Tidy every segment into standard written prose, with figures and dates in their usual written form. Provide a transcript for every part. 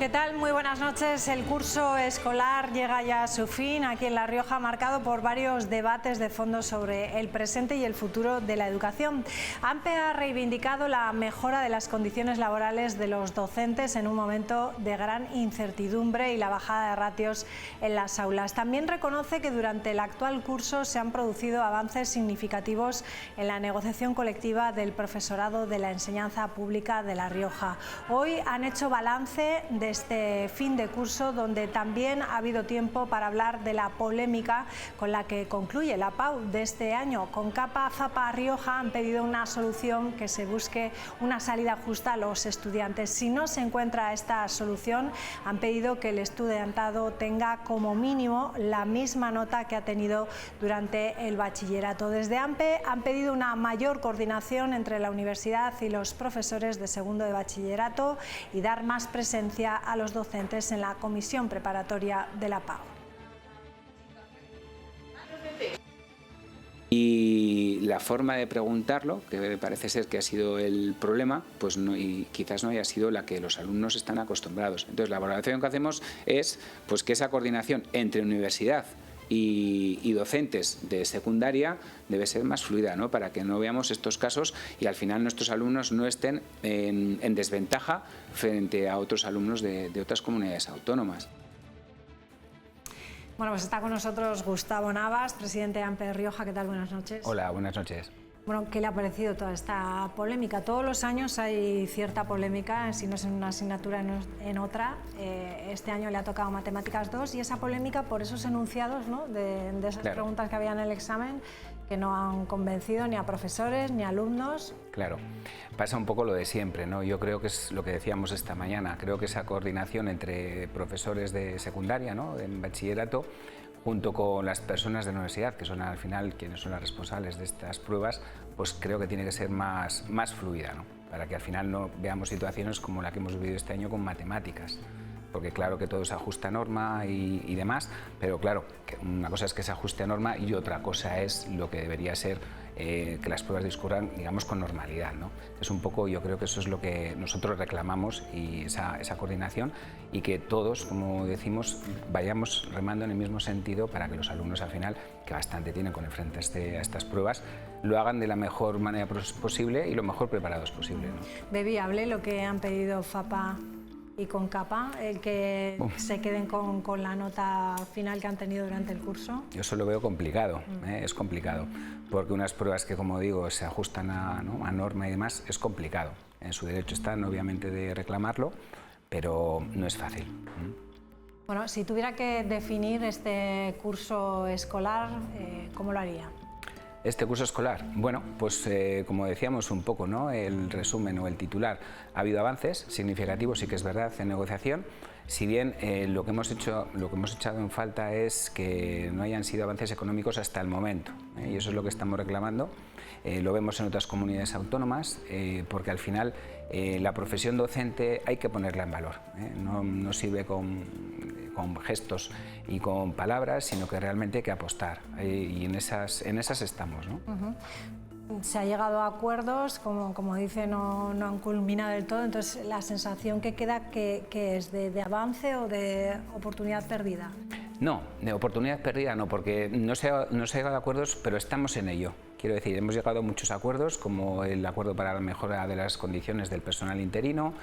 ¿Qué tal? Muy buenas noches. El curso escolar llega ya a su fin aquí en La Rioja, marcado por varios debates de fondo sobre el presente y el futuro de la educación. AMPE ha reivindicado la mejora de las condiciones laborales de los docentes en un momento de gran incertidumbre y la bajada de ratios en las aulas. También reconoce que durante el actual curso se han producido avances significativos en la negociación colectiva del profesorado de la enseñanza pública de La Rioja. Hoy han hecho balance de este fin de curso, donde también ha habido tiempo para hablar de la polémica con la que concluye la PAU de este año. CONCAPA, FAPA, Rioja han pedido una solución, que se busque una salida justa a los estudiantes. Si no se encuentra esta solución, han pedido que el estudiantado tenga como mínimo la misma nota que ha tenido durante el bachillerato. Desde AMPE han pedido una mayor coordinación entre la universidad y los profesores de segundo de bachillerato y dar más presencia a los docentes en la comisión preparatoria de la PAU. Y la forma de preguntarlo, que parece ser que ha sido el problema, pues no, y quizás no haya sido la que los alumnos están acostumbrados. Entonces la valoración que hacemos es pues, que esa coordinación entre universidad y docentes de secundaria debe ser más fluida, ¿no? Para que no veamos estos casos y al final nuestros alumnos no estén en desventaja frente a otros alumnos de otras comunidades autónomas. Bueno, pues está con nosotros Gustavo Navas, presidente de AMPE de Rioja. ¿Qué tal? Buenas noches. Hola, buenas noches. Bueno, ¿qué le ha parecido toda esta polémica? Todos los años hay cierta polémica, si no es en una asignatura, en otra. Este año le ha tocado Matemáticas 2 y esa polémica por esos enunciados, ¿no?, de esas preguntas que había en el examen, que no han convencido ni a profesores ni a alumnos. Claro, pasa un poco lo de siempre, ¿no? Yo creo que es lo que decíamos esta mañana, creo que esa coordinación entre profesores de secundaria, ¿no?, en bachillerato, junto con las personas de la universidad, que son al final quienes son las responsables de estas pruebas, pues creo que tiene que ser más fluida, ¿no?, para que al final no veamos situaciones como la que hemos vivido este año con matemáticas. Porque claro que todo se ajusta a norma y demás, pero claro, que una cosa es que se ajuste a norma y otra cosa es lo que debería ser que las pruebas discurran, digamos, con normalidad, ¿no? Es un poco, yo creo que eso es lo que nosotros reclamamos, y esa coordinación, y que todos, como decimos, vayamos remando en el mismo sentido para que los alumnos al final, que bastante tienen con enfrentarse a estas pruebas, lo hagan de la mejor manera posible y lo mejor preparados posible, ¿no? ¿Ve viable lo que han pedido FAPA y CONCAPA, el que se queden con la nota final que han tenido durante el curso? Yo eso lo veo complicado, es complicado, porque unas pruebas que, como digo, se ajustan a norma y demás, es complicado. En su derecho están, obviamente, de reclamarlo, pero no es fácil. Bueno, si tuviera que definir este curso escolar, ¿cómo lo haría? Este curso escolar, bueno, pues como decíamos un poco, ¿no?, el resumen o el titular, ha habido avances significativos, sí que es verdad, en negociación, si bien lo que hemos echado en falta es que no hayan sido avances económicos hasta el momento, y eso es lo que estamos reclamando. Lo vemos en otras comunidades autónomas, porque al final la profesión docente hay que ponerla en valor, no sirve con gestos y con palabras, sino que realmente hay que apostar, y en esas estamos, ¿no? Se ha llegado a acuerdos, como dice, no han culminado del todo, entonces la sensación que queda, que es de avance o de oportunidad perdida. No, de oportunidad perdida no, porque no se ha llegado a acuerdos, pero estamos en ello. Quiero decir, hemos llegado a muchos acuerdos, como el acuerdo para la mejora de las condiciones del personal interino.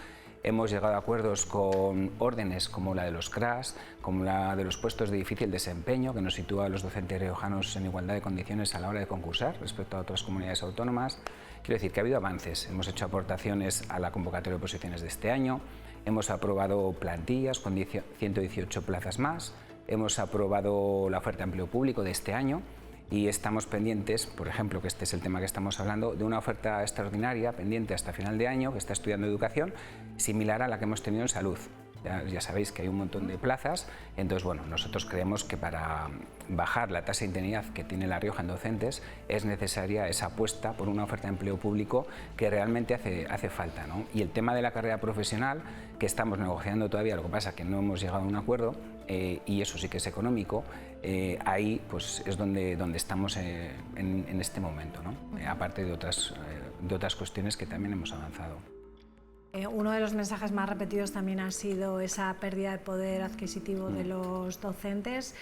Hemos llegado a acuerdos con órdenes como la de los CRAS, como la de los puestos de difícil desempeño, que nos sitúa a los docentes riojanos en igualdad de condiciones a la hora de concursar respecto a otras comunidades autónomas. Quiero decir que ha habido avances. Hemos hecho aportaciones a la convocatoria de oposiciones de este año, hemos aprobado plantillas con 118 plazas más, hemos aprobado la oferta de empleo público de este año, y estamos pendientes, por ejemplo, que este es el tema que estamos hablando, de una oferta extraordinaria pendiente hasta final de año, que está estudiando educación, similar a la que hemos tenido en salud. Ya sabéis que hay un montón de plazas, entonces bueno, nosotros creemos que para bajar la tasa de interinidad que tiene La Rioja en docentes es necesaria esa apuesta por una oferta de empleo público que realmente hace falta, ¿no? Y el tema de la carrera profesional, que estamos negociando todavía, lo que pasa es que no hemos llegado a un acuerdo, y eso sí que es económico, ahí pues es donde estamos en este momento, ¿no? Aparte de otras cuestiones que también hemos avanzado. Uno de los mensajes más repetidos también ha sido esa pérdida de poder adquisitivo de los docentes.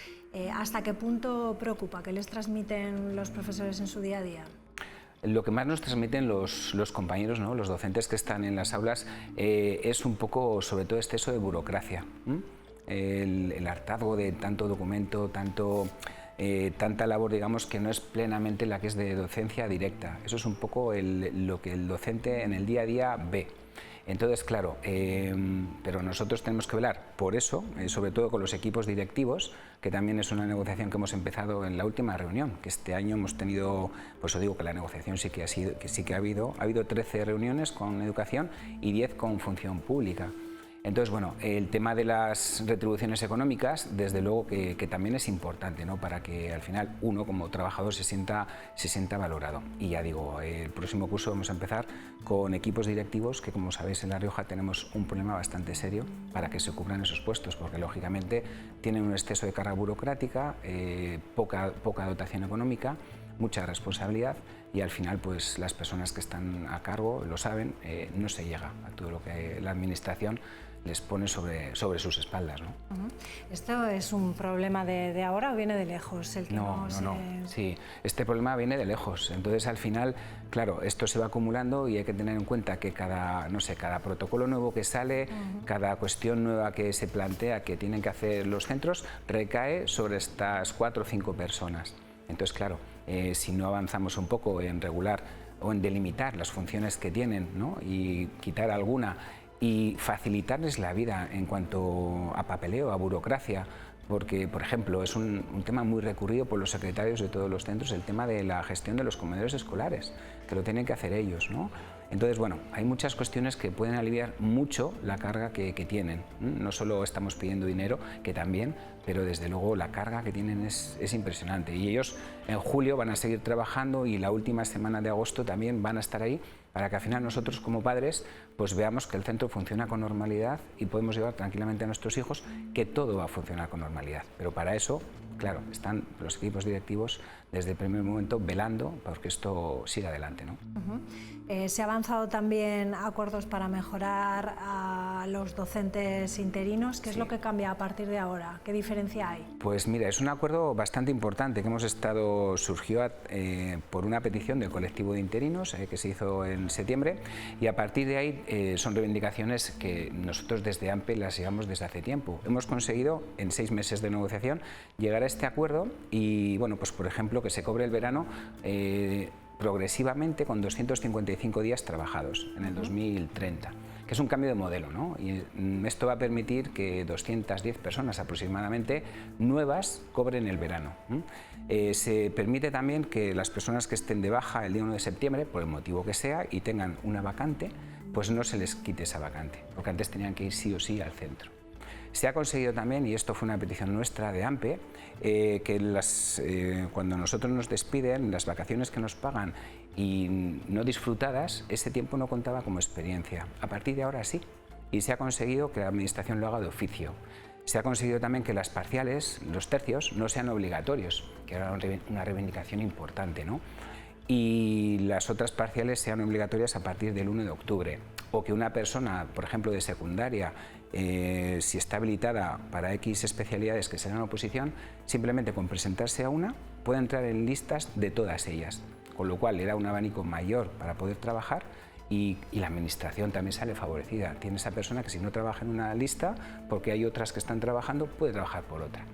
¿Hasta qué punto preocupa? ¿Qué les transmiten los profesores en su día a día? Lo que más nos transmiten los compañeros, ¿no?, los docentes que están en las aulas, es un poco, sobre todo, exceso de burocracia. El hartazgo de tanto documento, tanta labor, digamos, que no es plenamente la que es de docencia directa. Eso es un poco lo que el docente en el día a día ve. Entonces, claro, pero nosotros tenemos que velar por eso, sobre todo con los equipos directivos, que también es una negociación que hemos empezado en la última reunión, que este año hemos tenido, pues os digo que la negociación sí que ha habido 13 reuniones con educación y 10 con función pública. Entonces, bueno, el tema de las retribuciones económicas, desde luego que también es importante, ¿no?, para que al final uno como trabajador se sienta valorado. Y ya digo, el próximo curso vamos a empezar con equipos directivos que, como sabéis, en La Rioja tenemos un problema bastante serio para que se cubran esos puestos, porque lógicamente tienen un exceso de carga burocrática, poca dotación económica, mucha responsabilidad, y al final pues las personas que están a cargo lo saben, no se llega a todo lo que la administración les pone sobre sus espaldas, ¿no? ¿Esto es un problema de ahora o viene de lejos? No. Sí, este problema viene de lejos. Entonces, al final, claro, esto se va acumulando y hay que tener en cuenta que cada protocolo nuevo que sale, cada cuestión nueva que se plantea que tienen que hacer los centros, recae sobre estas 4 o 5 personas. Entonces, claro, si no avanzamos un poco en regular o en delimitar las funciones que tienen, ¿no?, y quitar alguna y facilitarles la vida en cuanto a papeleo, a burocracia, porque, por ejemplo, es un tema muy recurrido por los secretarios de todos los centros, el tema de la gestión de los comedores escolares, que lo tienen que hacer ellos, ¿no? Entonces, bueno, hay muchas cuestiones que pueden aliviar mucho la carga que tienen. No solo estamos pidiendo dinero, que también, pero desde luego la carga que tienen es impresionante. Y ellos en julio van a seguir trabajando y la última semana de agosto también van a estar ahí, para que al final nosotros como padres pues veamos que el centro funciona con normalidad y podemos llevar tranquilamente a nuestros hijos que todo va a funcionar con normalidad. Pero para eso, claro, están los equipos directivos desde el primer momento velando porque esto siga adelante, ¿no? ¿Se ha avanzado también acuerdos para mejorar a los docentes interinos? ¿Qué es lo que cambia a partir de ahora? ¿Qué diferencia hay? Pues mira, es un acuerdo bastante importante que surgió por una petición del colectivo de interinos que se hizo en septiembre, y a partir de ahí son reivindicaciones que nosotros desde AMPE las llevamos desde hace tiempo. Hemos conseguido en 6 meses de negociación llegar a este acuerdo y, bueno, pues por ejemplo que se cobre el verano progresivamente con 255 días trabajados en el 2030, que es un cambio de modelo, ¿no? Y esto va a permitir que 210 personas aproximadamente nuevas cobren el verano. Se permite también que las personas que estén de baja el día 1 de septiembre, por el motivo que sea, y tengan una vacante, pues no se les quite esa vacante, porque antes tenían que ir sí o sí al centro. Se ha conseguido también, y esto fue una petición nuestra de AMPE, que cuando nosotros nos despiden, las vacaciones que nos pagan y no disfrutadas, ese tiempo no contaba como experiencia. A partir de ahora sí, y se ha conseguido que la administración lo haga de oficio. Se ha conseguido también que las parciales, los tercios, no sean obligatorios, que era una reivindicación importante, ¿no? Y las otras parciales sean obligatorias a partir del 1 de octubre. O que una persona, por ejemplo, de secundaria, si está habilitada para X especialidades que serán oposición, simplemente con presentarse a una puede entrar en listas de todas ellas, con lo cual le da un abanico mayor para poder trabajar y la administración también sale favorecida. Tiene esa persona que si no trabaja en una lista, porque hay otras que están trabajando, puede trabajar por otra.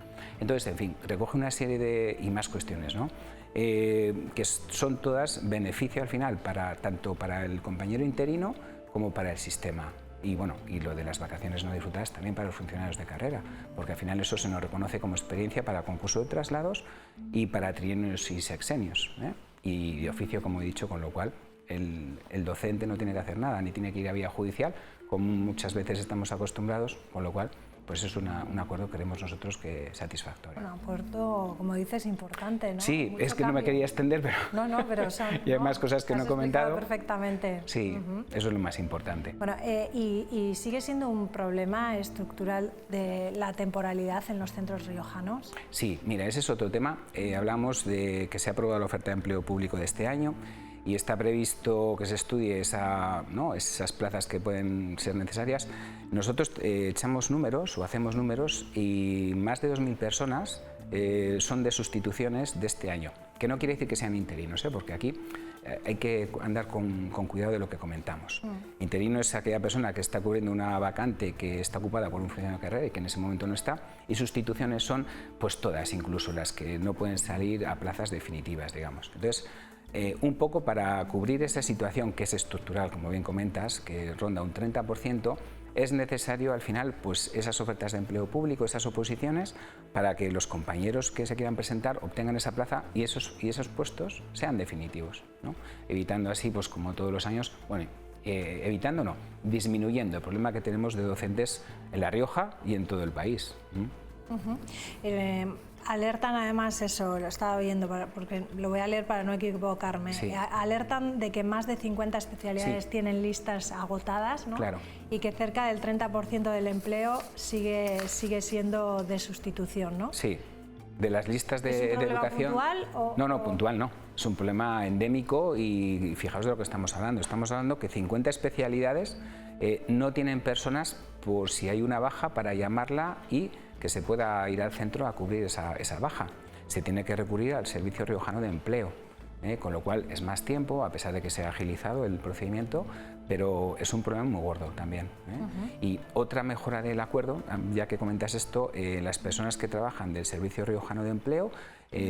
Entonces, en fin, recoge una serie y más cuestiones, ¿no? Que son todas beneficio al final, tanto para el compañero interino como para el sistema. Y bueno, y lo de las vacaciones no disfrutadas también para los funcionarios de carrera, porque al final eso se nos reconoce como experiencia para concurso de traslados y para trienios y sexenios, y de oficio, como he dicho, con lo cual el docente no tiene que hacer nada, ni tiene que ir a vía judicial, como muchas veces estamos acostumbrados, con lo cual pues es un acuerdo que creemos nosotros que es satisfactorio. Un acuerdo, como dices, importante, ¿no? Sí, Mucho es que cambio. no me quería extender, pero... No, pero son... y hay más cosas que no he comentado. Perfectamente. Sí, eso es lo más importante. Bueno, y sigue siendo un problema estructural de la temporalidad en los centros riojanos. Sí, mira, ese es otro tema. Hablamos de que se ha aprobado la oferta de empleo público de este año y está previsto que se estudie esas plazas que pueden ser necesarias, nosotros echamos números o hacemos números y más de 2.000 personas son de sustituciones de este año, que no quiere decir que sean interinos, porque aquí hay que andar con cuidado de lo que comentamos. Interino es aquella persona que está cubriendo una vacante que está ocupada por un funcionario de carrera y que en ese momento no está, y sustituciones son pues todas, incluso las que no pueden salir a plazas definitivas, digamos. Entonces, un poco para cubrir esa situación que es estructural, como bien comentas, que ronda un 30%, es necesario al final pues esas ofertas de empleo público, esas oposiciones, para que los compañeros que se quieran presentar obtengan esa plaza y esos puestos sean definitivos, ¿no? Evitando así, pues como todos los años, bueno, evitando no, disminuyendo el problema que tenemos de docentes en La Rioja y en todo el país. Alertan además, eso lo estaba viendo, porque lo voy a leer para no equivocarme, sí. Alertan de que más de 50 especialidades sí. tienen listas agotadas, ¿no? Claro. Y que cerca del 30% del empleo sigue siendo de sustitución, ¿no? Sí, de las listas ¿Es un de problema educación... puntual No, puntual no, es un problema endémico y fijaos de lo que estamos hablando que 50 especialidades no tienen personas por si hay una baja para llamarla y que se pueda ir al centro a cubrir esa baja. Se tiene que recurrir al Servicio Riojano de Empleo, con lo cual es más tiempo, a pesar de que se ha agilizado el procedimiento, pero es un problema muy gordo también. Y otra mejora del acuerdo, ya que comentas esto, las personas que trabajan del Servicio Riojano de Empleo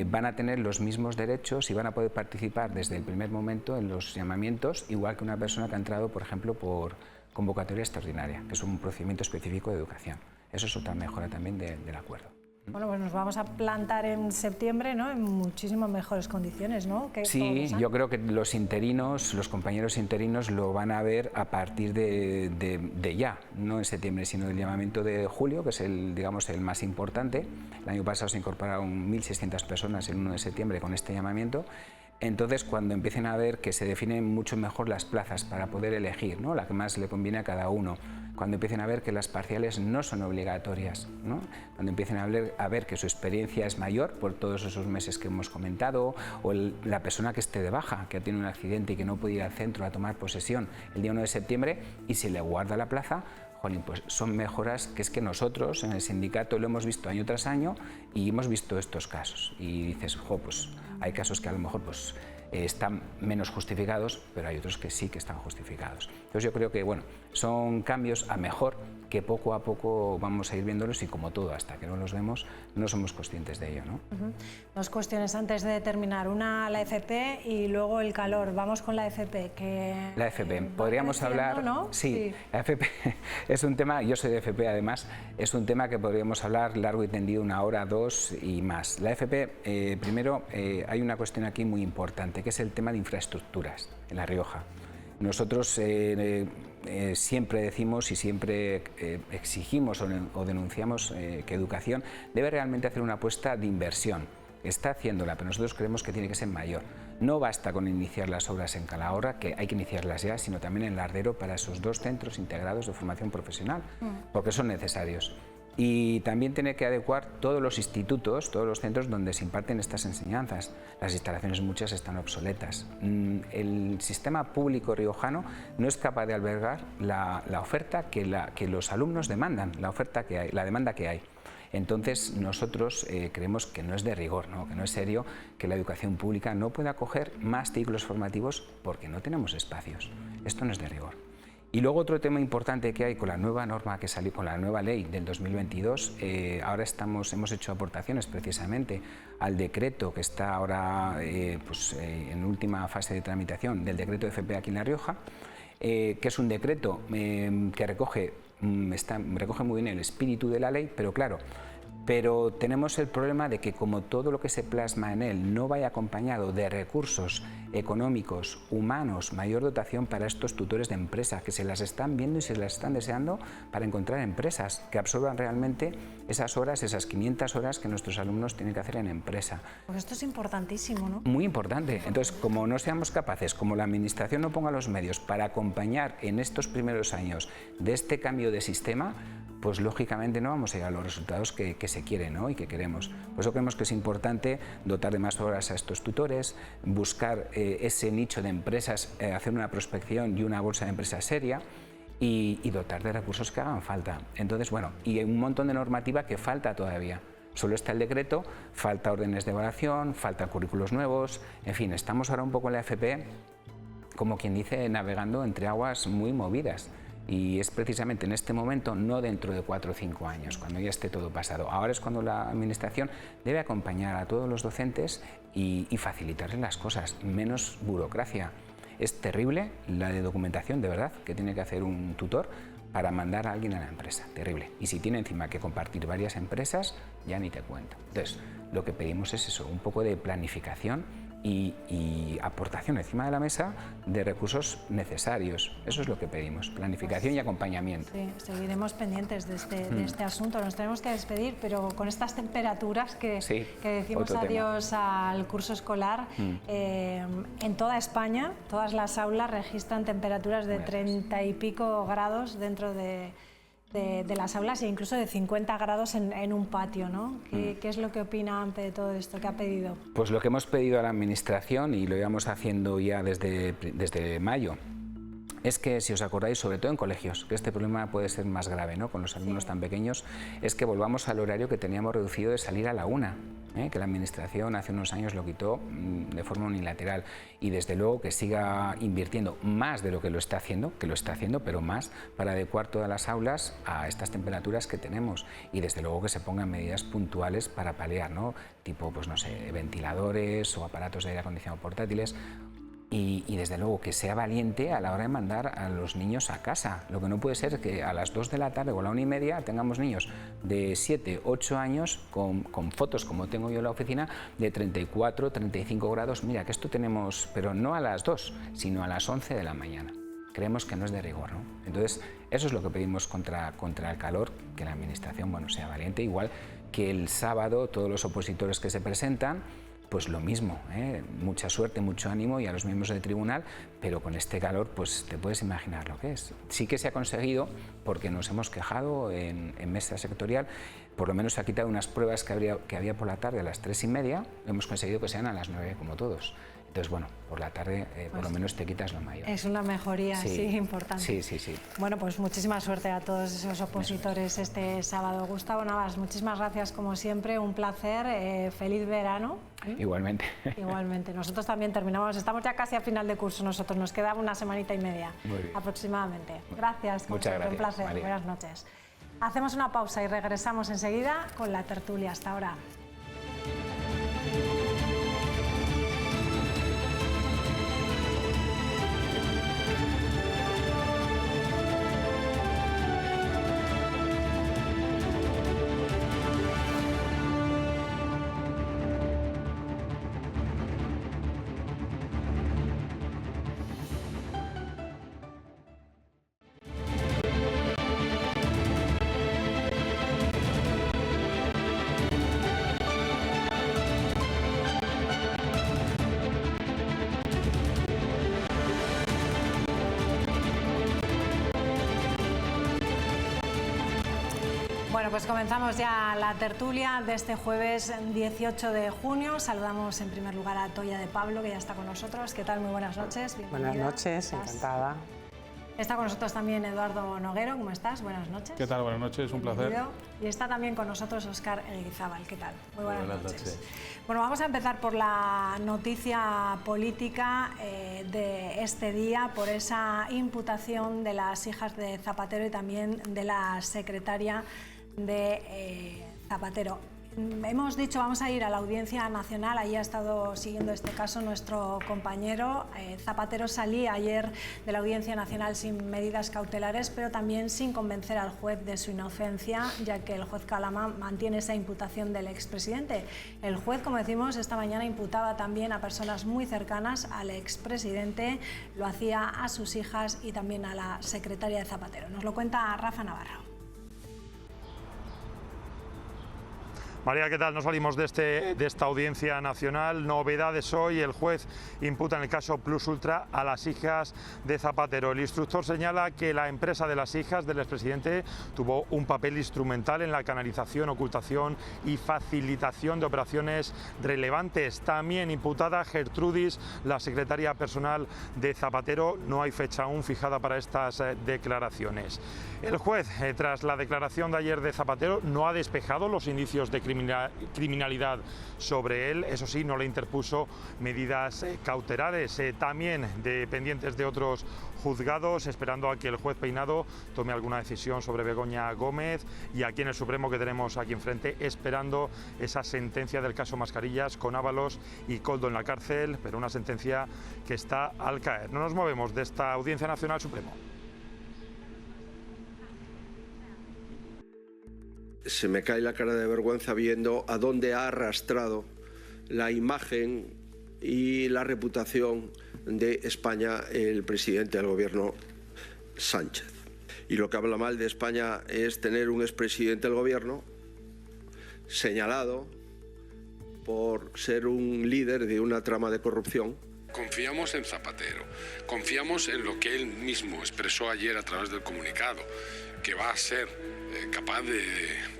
van a tener los mismos derechos y van a poder participar desde el primer momento en los llamamientos, igual que una persona que ha entrado, por ejemplo, por convocatoria extraordinaria, que es un procedimiento específico de educación. Eso es otra mejora también del acuerdo. Bueno, pues nos vamos a plantar en septiembre, ¿no? En muchísimas mejores condiciones, ¿no? Sí, yo creo que los interinos, los compañeros interinos lo van a ver a partir de ya, no en septiembre, sino del llamamiento de julio, que es el más importante. El año pasado se incorporaron 1.600 personas el 1 de septiembre con este llamamiento. Entonces, cuando empiecen a ver que se definen mucho mejor las plazas para poder elegir, ¿no? La que más le conviene a cada uno, cuando empiecen a ver que las parciales no son obligatorias, ¿no? Cuando empiecen a ver que su experiencia es mayor por todos esos meses que hemos comentado, o la persona que esté de baja, que tiene un accidente y que no puede ir al centro a tomar posesión el día 1 de septiembre y se le guarda la plaza, pues son mejoras que es que nosotros en el sindicato lo hemos visto año tras año y hemos visto estos casos. Y dices, pues hay casos que a lo mejor pues, están menos justificados, pero hay otros que sí que están justificados. Entonces yo creo que bueno, son cambios a mejor que poco a poco vamos a ir viéndolos y como todo, hasta que no los vemos, no somos conscientes de ello, ¿no? Dos cuestiones antes de terminar. Una, la FP y luego el calor. Vamos con la FP. La FP, podríamos hablar... ¿no? Sí, la FP es un tema, yo soy de FP además, es un tema que podríamos hablar largo y tendido, 1 hora, 2 y más. La FP, primero, hay una cuestión aquí muy importante, que es el tema de infraestructuras en La Rioja. Nosotros siempre decimos y siempre exigimos o denunciamos que educación debe realmente hacer una apuesta de inversión. Está haciéndola, pero nosotros creemos que tiene que ser mayor. No basta con iniciar las obras en Calahorra, que hay que iniciarlas ya, sino también en Lardero para esos 2 centros integrados de formación profesional, porque son necesarios. Y también tiene que adecuar todos los institutos, todos los centros donde se imparten estas enseñanzas. Las instalaciones muchas están obsoletas. El sistema público riojano no es capaz de albergar la oferta que los alumnos demandan, la demanda que hay. Entonces nosotros creemos que no es de rigor, ¿no? Que no es serio que la educación pública no pueda acoger más ciclos formativos porque no tenemos espacios. Esto no es de rigor. Y luego otro tema importante que hay con la nueva norma que salió, con la nueva ley del 2022, ahora hemos hecho aportaciones precisamente al decreto que está ahora en última fase de tramitación del decreto de FP aquí en La Rioja, que es un decreto que recoge muy bien el espíritu de la ley, pero claro, tenemos el problema de que como todo lo que se plasma en él no vaya acompañado de recursos económicos, humanos, mayor dotación para estos tutores de empresa que se las están viendo y se las están deseando para encontrar empresas que absorban realmente esas horas, esas 500 horas que nuestros alumnos tienen que hacer en empresa. Pues esto es importantísimo, ¿no? Muy importante. Entonces, como no seamos capaces, como la Administración no ponga los medios para acompañar en estos primeros años de este cambio de sistema, pues lógicamente no vamos a llegar a los resultados que se quieren, ¿no? Y que queremos. Por eso creemos que es importante dotar de más horas a estos tutores, buscar ese nicho de empresas, hacer una prospección y una bolsa de empresas seria y dotar de recursos que hagan falta. Entonces, bueno, y hay un montón de normativa que falta todavía. Solo está el decreto, falta órdenes de evaluación, falta currículos nuevos, en fin, estamos ahora un poco en la FP, como quien dice, navegando entre aguas muy movidas. Y es precisamente en este momento, no dentro de 4 o 5 años, cuando ya esté todo pasado. Ahora es cuando la Administración debe acompañar a todos los docentes y facilitarles las cosas, menos burocracia. Es terrible la de documentación, de verdad, que tiene que hacer un tutor para mandar a alguien a la empresa, terrible. Y si tiene encima que compartir varias empresas, ya ni te cuento. Entonces, lo que pedimos es eso, un poco de planificación y aportación encima de la mesa de recursos necesarios. Eso es lo que pedimos, planificación y acompañamiento. Sí, seguiremos pendientes de este asunto. Nos tenemos que despedir, pero con estas temperaturas que decimos adiós al curso escolar, en toda España, todas las aulas registran temperaturas de 30 y pico grados dentro de las aulas e incluso de 50 grados en un patio, ¿no? ¿Qué es lo que opina AMPE de todo esto? ¿Qué ha pedido? Pues lo que hemos pedido a la Administración, y lo íbamos haciendo ya desde mayo, es que, si os acordáis, sobre todo en colegios, que este problema puede ser más grave, ¿no?, con los alumnos tan pequeños, es que volvamos al horario que teníamos reducido de salir a la 1, que la Administración hace unos años lo quitó de forma unilateral, y desde luego que siga invirtiendo más de lo que lo está haciendo, pero más, para adecuar todas las aulas a estas temperaturas que tenemos, y desde luego que se pongan medidas puntuales para paliar, ¿no?, tipo, pues no sé, ventiladores o aparatos de aire acondicionado portátiles. Y desde luego que sea valiente a la hora de mandar a los niños a casa. Lo que no puede ser es que a las 2 de la tarde o a la 1:30 tengamos niños de 7, 8 años con fotos, como tengo yo en la oficina, de 34, 35 grados. Mira, que esto tenemos, pero no a las 2, sino a las 11 de la mañana. Creemos que no es de rigor, ¿no? Entonces, eso es lo que pedimos contra el calor, que la Administración, bueno, sea valiente, igual que el sábado todos los opositores que se presentan, pues lo mismo, mucha suerte, mucho ánimo, y a los miembros del tribunal, pero con este calor, pues te puedes imaginar lo que es. Sí que se ha conseguido, porque nos hemos quejado en mesa sectorial, por lo menos se ha quitado unas pruebas que había por la tarde a las 3:30, hemos conseguido que sean a las 9 como todos. Entonces, bueno, por la tarde por lo menos te quitas lo mayor. Es una mejoría, sí, importante. Sí. Bueno, pues muchísima suerte a todos esos opositores este sábado. Gustavo Navas, muchísimas gracias como siempre, un placer, feliz verano. Igualmente. Igualmente. Nosotros también terminamos, estamos ya casi a final de curso, nosotros nos queda una semanita y media aproximadamente. Gracias, muchas gracias, un placer, María. Buenas noches. Hacemos una pausa y regresamos enseguida con la tertulia. Hasta ahora. Bueno, pues comenzamos ya la tertulia de este jueves 18 de junio. Saludamos en primer lugar a Toya de Pablo, que ya está con nosotros. ¿Qué tal? Muy buenas noches. Buenas noches, encantada. Está con nosotros también Eduardo Noguero. ¿Cómo estás? Buenas noches. ¿Qué tal? Buenas noches, un placer. Y está también con nosotros Óscar Eguizábal. ¿Qué tal? Muy buenas noches. Bueno, vamos a empezar por la noticia política de este día, por esa imputación de las hijas de Zapatero y también de la secretaria de Zapatero. Hemos dicho, vamos a ir a la Audiencia Nacional, allí ha estado siguiendo este caso nuestro compañero. Zapatero salía ayer de la Audiencia Nacional sin medidas cautelares, pero también sin convencer al juez de su inocencia, ya que el juez Calama mantiene esa imputación del expresidente. El juez, como decimos, esta mañana imputaba también a personas muy cercanas al expresidente, lo hacía a sus hijas y también a la secretaria de Zapatero. Nos lo cuenta Rafa Navarro. María, ¿qué tal? No salimos de esta audiencia nacional. Novedades hoy. El juez imputa en el caso Plus Ultra a las hijas de Zapatero. El instructor señala que la empresa de las hijas del expresidente tuvo un papel instrumental en la canalización, ocultación y facilitación de operaciones relevantes. También imputada Gertrudis, la secretaria personal de Zapatero. No hay fecha aún fijada para estas declaraciones. El juez, tras la declaración de ayer de Zapatero, no ha despejado los indicios de criminalidad sobre él. Eso sí, no le interpuso medidas cautelares, también dependientes de otros juzgados, esperando a que el juez Peinado tome alguna decisión sobre Begoña Gómez, y aquí en el Supremo, que tenemos aquí enfrente, esperando esa sentencia del caso Mascarillas, con Ábalos y Koldo en la cárcel, pero una sentencia que está al caer. No nos movemos de esta Audiencia Nacional Supremo. Se me cae la cara de vergüenza viendo a dónde ha arrastrado la imagen y la reputación de España el presidente del gobierno Sánchez. Y lo que habla mal de España es tener un expresidente del gobierno señalado por ser un líder de una trama de corrupción. Confiamos en Zapatero, confiamos en lo que él mismo expresó ayer a través del comunicado, que va a ser capaz de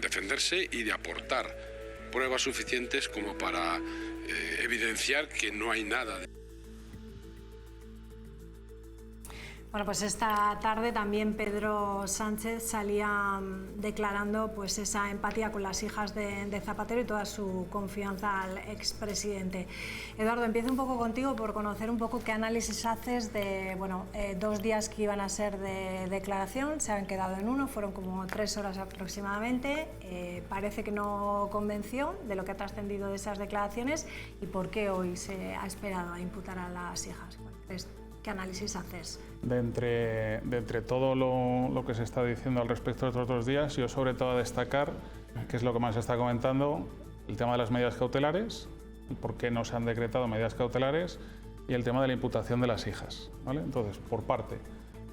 defenderse y de aportar pruebas suficientes como para evidenciar que no hay nada de... Bueno, pues esta tarde también Pedro Sánchez salía declarando pues esa empatía con las hijas de Zapatero y toda su confianza al expresidente. Eduardo, empiezo un poco contigo por conocer un poco qué análisis haces de 2 días que iban a ser de declaración. Se han quedado en uno, fueron como 3 horas aproximadamente. Parece que no convenció de lo que ha trascendido de esas declaraciones. ¿Y por qué hoy se ha esperado a imputar a las hijas? ¿Qué análisis haces? De entre todo lo que se está diciendo al respecto de estos 2 días, yo sobre todo a destacar, que es lo que más se está comentando, el tema de las medidas cautelares, por qué no se han decretado medidas cautelares, y el tema de la imputación de las hijas, ¿vale? Entonces, por parte,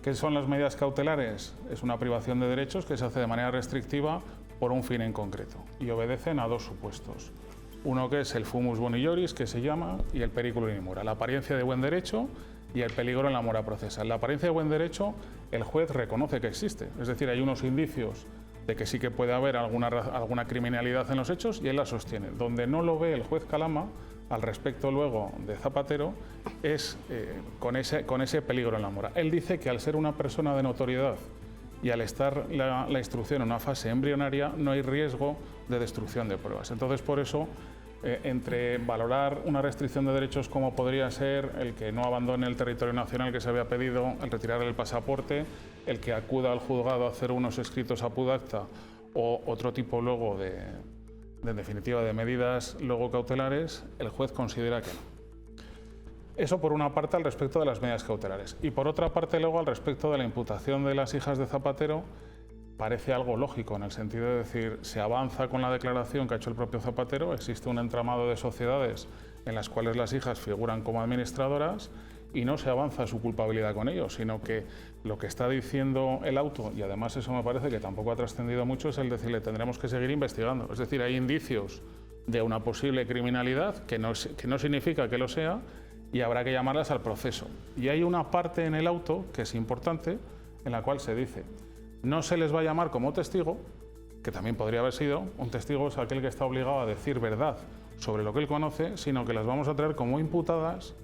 ¿qué son las medidas cautelares? Es una privación de derechos que se hace de manera restrictiva por un fin en concreto, y obedecen a 2 supuestos. Uno que es el fumus boni lloris, que se llama, y el periculum in mora, la apariencia de buen derecho y el peligro en la mora procesal. La apariencia de buen derecho, el juez reconoce que existe, es decir, hay unos indicios de que sí que puede haber alguna criminalidad en los hechos, y él la sostiene. Donde no lo ve el juez Calama, al respecto luego de Zapatero, es con ese peligro en la mora. Él dice que al ser una persona de notoriedad y al estar la instrucción en una fase embrionaria, no hay riesgo de destrucción de pruebas. Entonces, por eso, entre valorar una restricción de derechos como podría ser el que no abandone el territorio nacional que se había pedido, el retirar el pasaporte, el que acuda al juzgado a hacer unos escritos a pudacta o otro tipo luego en definitiva de medidas luego cautelares, el juez considera que no. Eso por una parte al respecto de las medidas cautelares. Y por otra parte luego al respecto de la imputación de las hijas de Zapatero, parece algo lógico, en el sentido de decir, se avanza con la declaración que ha hecho el propio Zapatero, existe un entramado de sociedades en las cuales las hijas figuran como administradoras y no se avanza su culpabilidad con ello, sino que lo que está diciendo el auto, y además eso me parece que tampoco ha trascendido mucho, es el decirle tendremos que seguir investigando. Es decir, hay indicios de una posible criminalidad, que no significa que lo sea, y habrá que llamarlas al proceso. Y hay una parte en el auto que es importante, en la cual se dice, no se les va a llamar como testigo, que también podría haber sido, un testigo es aquel que está obligado a decir verdad sobre lo que él conoce, sino que las vamos a traer como imputadas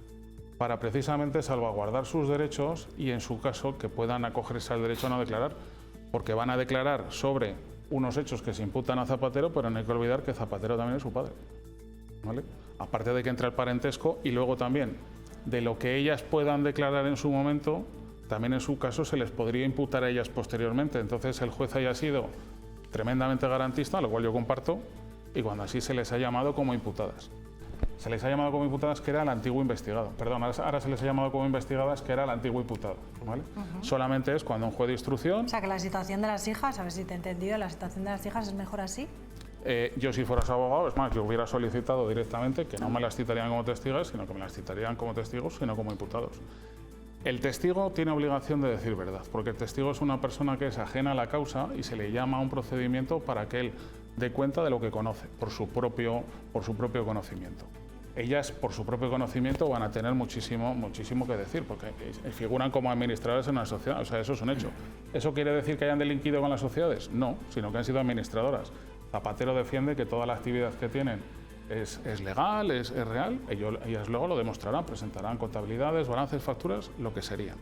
para precisamente salvaguardar sus derechos y, en su caso, que puedan acogerse al derecho a no declarar, porque van a declarar sobre unos hechos que se imputan a Zapatero, pero no hay que olvidar que Zapatero también es su padre, ¿vale? Aparte de que entra el parentesco, y luego también de lo que ellas puedan declarar en su momento, también en su caso se les podría imputar a ellas posteriormente. Entonces el juez haya sido tremendamente garantista, lo cual yo comparto, y cuando así se les ha llamado como imputadas. Se les ha llamado como imputadas que era el antiguo investigado. Perdón, ahora se les ha llamado como investigadas que era el antiguo imputado, ¿vale? Solamente es cuando un juez de instrucción... O sea, que la situación de las hijas, a ver si te he entendido, la situación de las hijas es mejor así. Yo, si fueras abogado, es más, yo hubiera solicitado directamente que no me las citarían como testigos, sino que me las citarían como testigos, sino como imputados. El testigo tiene obligación de decir verdad, porque el testigo es una persona que es ajena a la causa y se le llama a un procedimiento para que él dé cuenta de lo que conoce, por su propio conocimiento. Ellas, por su propio conocimiento, van a tener muchísimo que decir, porque figuran como administradoras en una sociedad, o sea, eso es un hecho. ¿Eso quiere decir que hayan delinquido con las sociedades? No, sino que han sido administradoras. Zapatero defiende que toda la actividad que tienen es legal, es real, ellas luego lo demostrarán, presentarán contabilidades, balances, facturas, lo que serían.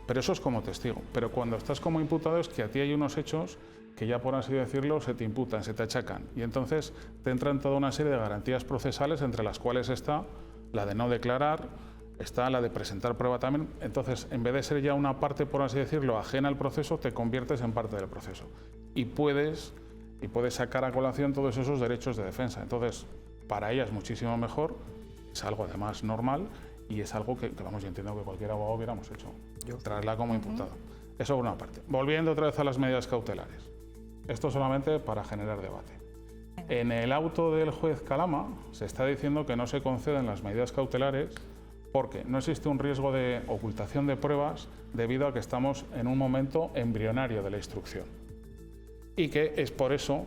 Pero eso es como testigo. Pero cuando estás como imputado es que a ti hay unos hechos que ya, por así decirlo, se te imputan, se te achacan. Y entonces te entran toda una serie de garantías procesales, entre las cuales está la de no declarar, está la de presentar prueba también. Entonces, en vez de ser ya una parte, por así decirlo, ajena al proceso, te conviertes en parte del proceso. Y puedes sacar a colación todos esos derechos de defensa. Entonces, para ella es muchísimo mejor, es algo además normal y es algo que vamos, yo entiendo que cualquier abogado hubiéramos hecho, traerla como imputada. Eso por una parte. Volviendo otra vez a las medidas cautelares. Esto solamente para generar debate. En el auto del juez Calama se está diciendo que no se conceden las medidas cautelares porque no existe un riesgo de ocultación de pruebas debido a que estamos en un momento embrionario de la instrucción. Y que es por eso,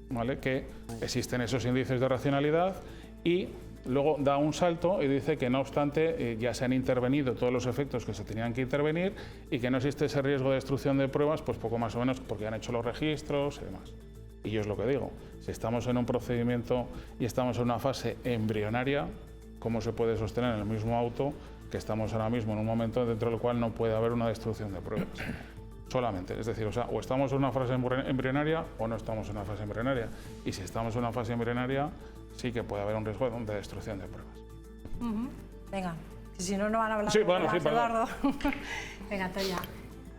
¿vale?, que existen esos índices de racionalidad, y luego da un salto y dice que no obstante ya se han intervenido todos los efectos que se tenían que intervenir y que no existe ese riesgo de destrucción de pruebas, pues poco más o menos porque han hecho los registros y demás. Y yo es lo que digo, si estamos en un procedimiento y estamos en una fase embrionaria, ¿cómo se puede sostener en el mismo auto que estamos ahora mismo en un momento dentro del cual no puede haber una destrucción de pruebas? Solamente, es decir, o estamos en una fase embrionaria o no estamos en una fase embrionaria. Y si estamos en una fase embrionaria, sí que puede haber un riesgo de destrucción de pruebas. Venga, si no van a hablar. Sí, bueno, sí, Eduardo. Venga, Toya.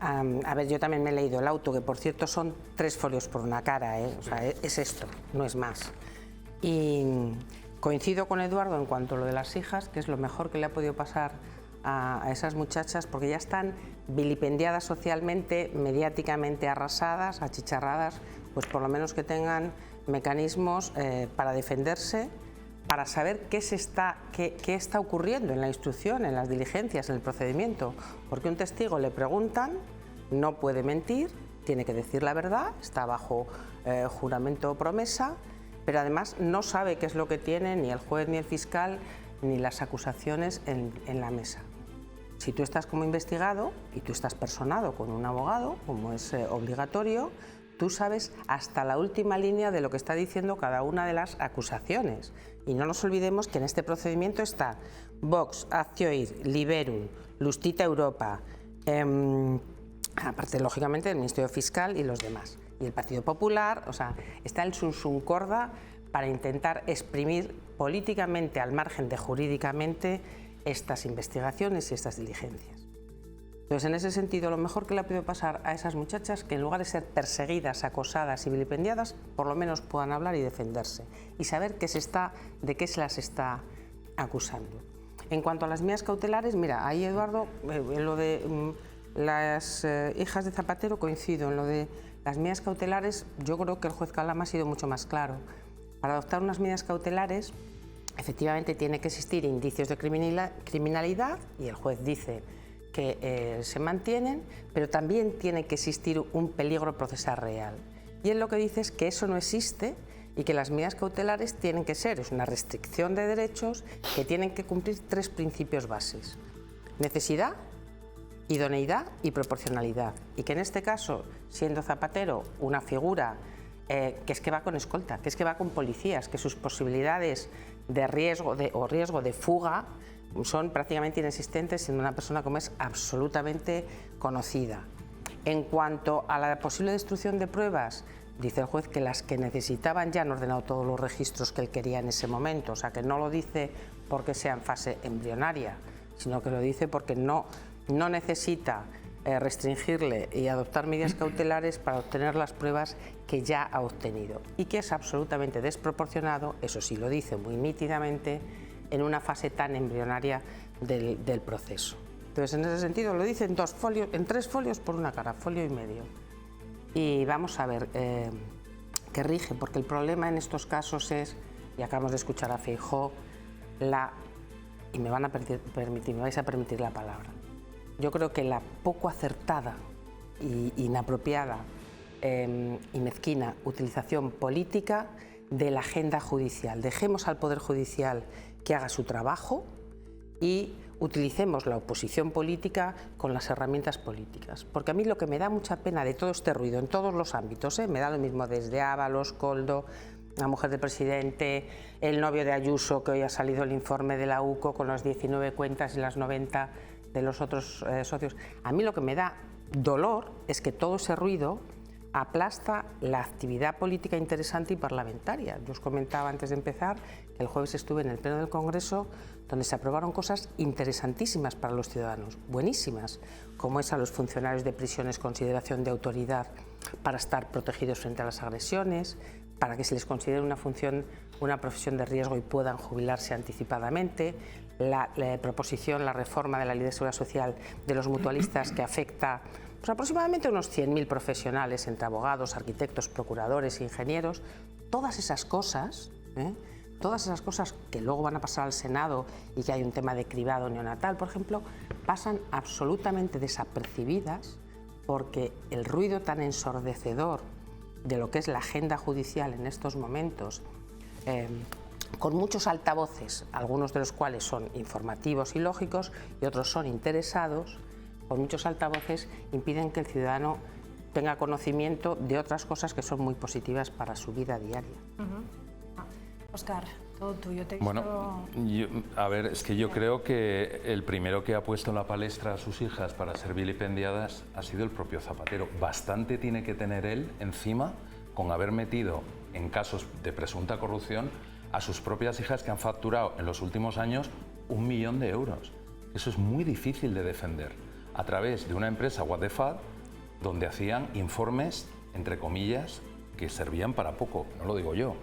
A ver, yo también me he leído el auto, que por cierto son 3 folios por una cara, ¿eh? O sea, es esto, no es más. Y coincido con Eduardo en cuanto a lo de las hijas, que es lo mejor que le ha podido pasar a esas muchachas, porque ya están vilipendiadas socialmente, mediáticamente arrasadas, achicharradas, pues por lo menos que tengan mecanismos para defenderse, para saber qué está ocurriendo en la instrucción, en las diligencias, en el procedimiento. Porque un testigo le preguntan, no puede mentir, tiene que decir la verdad, está bajo juramento o promesa, pero además no sabe qué es lo que tiene ni el juez ni el fiscal ni las acusaciones en la mesa. Si tú estás como investigado y tú estás personado con un abogado, como es obligatorio, tú sabes hasta la última línea de lo que está diciendo cada una de las acusaciones. Y no nos olvidemos que en este procedimiento está Vox, Azioir, Liberum, Lustita Europa, aparte lógicamente del Ministerio Fiscal y los demás. Y el Partido Popular, o sea, está el Sunsum Corda para intentar exprimir políticamente, al margen de jurídicamente, estas investigaciones y estas diligencias. Entonces, en ese sentido, lo mejor que le ha podido pasar a esas muchachas, que en lugar de ser perseguidas, acosadas y vilipendiadas, por lo menos puedan hablar y defenderse y saber de qué se las está acusando. En cuanto a las medidas cautelares, mira, ahí Eduardo, en lo de las hijas de Zapatero coincido, en lo de las medidas cautelares yo creo que el juez Calama ha sido mucho más claro. Para adoptar unas medidas cautelares, efectivamente tiene que existir indicios de criminalidad y el juez dice que se mantienen, pero también tiene que existir un peligro procesal real. Y él lo que dice es que eso no existe y que las medidas cautelares tienen que ser, es una restricción de derechos que tienen que cumplir 3 principios bases: necesidad, idoneidad y proporcionalidad. Y que en este caso, siendo Zapatero una figura que es que va con escolta, que es que va con policías, que sus posibilidades de riesgo de fuga son prácticamente inexistentes, siendo una persona como es absolutamente conocida. En cuanto a la posible destrucción de pruebas, dice el juez que las que necesitaban ya han ordenado todos los registros que él quería en ese momento, o sea que no lo dice porque sea en fase embrionaria, sino que lo dice porque no necesita restringirle y adoptar medidas cautelares para obtener las pruebas que ya ha obtenido y que es absolutamente desproporcionado, eso sí lo dice muy nítidamente, en una fase tan embrionaria del proceso. Entonces, en ese sentido, lo dice en 3 folios por una cara, folio y medio. Y vamos a ver qué rige, porque el problema en estos casos es, y acabamos de escuchar a Feijóo, y me vais a permitir la palabra, yo creo que la poco acertada e inapropiada y mezquina utilización política de la agenda judicial. Dejemos al Poder Judicial que haga su trabajo y utilicemos la oposición política con las herramientas políticas. Porque a mí lo que me da mucha pena de todo este ruido, en todos los ámbitos, me da lo mismo desde Ábalos, Koldo, la mujer del presidente, el novio de Ayuso, que hoy ha salido el informe de la UCO con las 19 cuentas y las 90 de los otros socios. A mí lo que me da dolor es que todo ese ruido aplasta la actividad política interesante y parlamentaria. Yo os comentaba antes de empezar que el jueves estuve en el Pleno del Congreso donde se aprobaron cosas interesantísimas para los ciudadanos, buenísimas, como es a los funcionarios de prisiones consideración de autoridad para estar protegidos frente a las agresiones, para que se les considere una profesión de riesgo y puedan jubilarse anticipadamente, la reforma de la Ley de Seguridad Social de los mutualistas que afecta pues, aproximadamente unos 100.000 profesionales entre abogados, arquitectos, procuradores, ingenieros, todas esas cosas que luego van a pasar al Senado y que hay un tema de cribado neonatal, por ejemplo, pasan absolutamente desapercibidas porque el ruido tan ensordecedor de lo que es la agenda judicial en estos momentos, con muchos altavoces, algunos de los cuales son informativos y lógicos y otros son interesados, con muchos altavoces impiden que el ciudadano tenga conocimiento de otras cosas que son muy positivas para su vida diaria. Óscar, todo tuyo. Bueno, es que yo creo que el primero que ha puesto en la palestra a sus hijas para ser vilipendiadas ha sido el propio Zapatero. Bastante tiene que tener él encima con haber metido en casos de presunta corrupción a sus propias hijas que han facturado en los últimos años 1 millón de euros. Eso es muy difícil de defender a través de una empresa What the Fuck donde hacían informes, entre comillas, que servían para poco. No lo digo yo,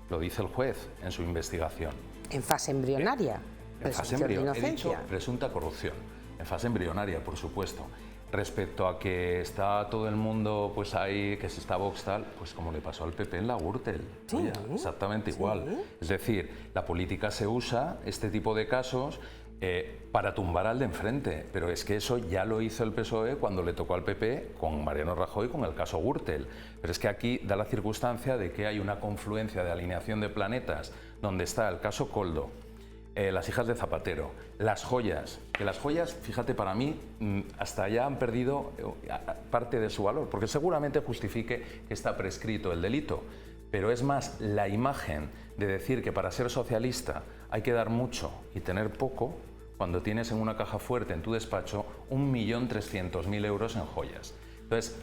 lo dice el juez en su investigación. En fase embrionaria. En fase embrionaria. He dicho presunta corrupción. En fase embrionaria, por supuesto. Respecto a que está todo el mundo pues ahí, que se está Vox tal, pues como le pasó al PP en la Gürtel. Sí, oye, exactamente igual. Sí. Es decir, la política se usa, este tipo de casos, para tumbar al de enfrente, pero es que eso ya lo hizo el PSOE cuando le tocó al PP con Mariano Rajoy con el caso Gürtel. Pero es que aquí da la circunstancia de que hay una confluencia de alineación de planetas donde está el caso Koldo, las hijas de Zapatero, las joyas, que las joyas, fíjate, para mí hasta ya han perdido parte de su valor, porque seguramente justifique que está prescrito el delito, pero es más la imagen de decir que para ser socialista hay que dar mucho y tener poco, cuando tienes en una caja fuerte en tu despacho 1.300.000 euros en joyas. Entonces,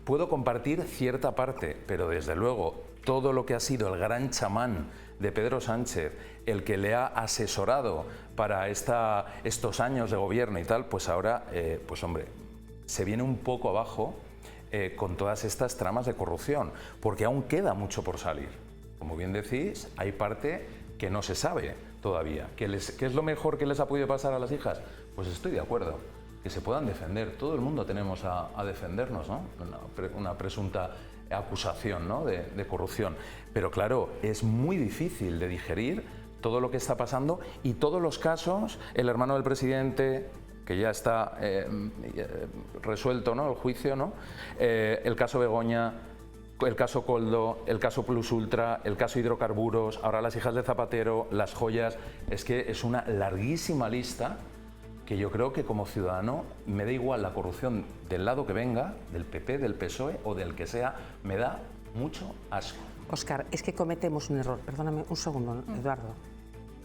puedo compartir cierta parte, pero desde luego todo lo que ha sido el gran chamán de Pedro Sánchez, el que le ha asesorado para estos años de gobierno y tal, pues ahora, pues hombre, se viene un poco abajo con todas estas tramas de corrupción, porque aún queda mucho por salir. Como bien decís, hay parte que no se sabe todavía. ¿Qué es lo mejor que les ha podido pasar a las hijas? Pues estoy de acuerdo, que se puedan defender. Todo el mundo tenemos a defendernos, ¿no? Una presunta acusación, ¿no? de corrupción. Pero claro, es muy difícil de digerir todo lo que está pasando y todos los casos, el hermano del presidente, que ya está resuelto, ¿no? El juicio, ¿no? El caso Begoña, el caso Koldo, el caso Plus Ultra, el caso hidrocarburos, ahora las hijas de Zapatero, las joyas. Es que es una larguísima lista que yo creo que como ciudadano me da igual la corrupción del lado que venga, del PP, del PSOE o del que sea, me da mucho asco. Óscar, es que cometemos un error, perdóname un segundo, Eduardo.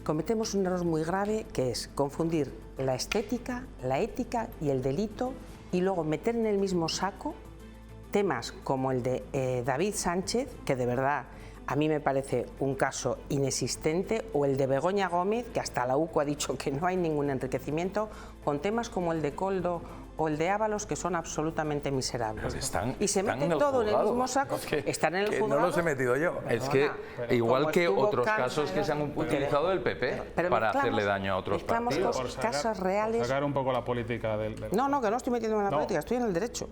Cometemos un error muy grave que es confundir la estética, la ética y el delito y luego meter en el mismo saco temas como el de David Sánchez, que de verdad a mí me parece un caso inexistente, o el de Begoña Gómez, que hasta la UCO ha dicho que no hay ningún enriquecimiento, con temas como el de Koldo o el de Ábalos, que son absolutamente miserables. Y se meten todo en el mismo saco. Están en el juzgado. No los he metido yo. Es que igual que otros casos que se han utilizado del PP para hacerle daño a otros partidos. Casos reales. Sacar un poco la política del... No, que no estoy metiendo en la política, estoy en el derecho.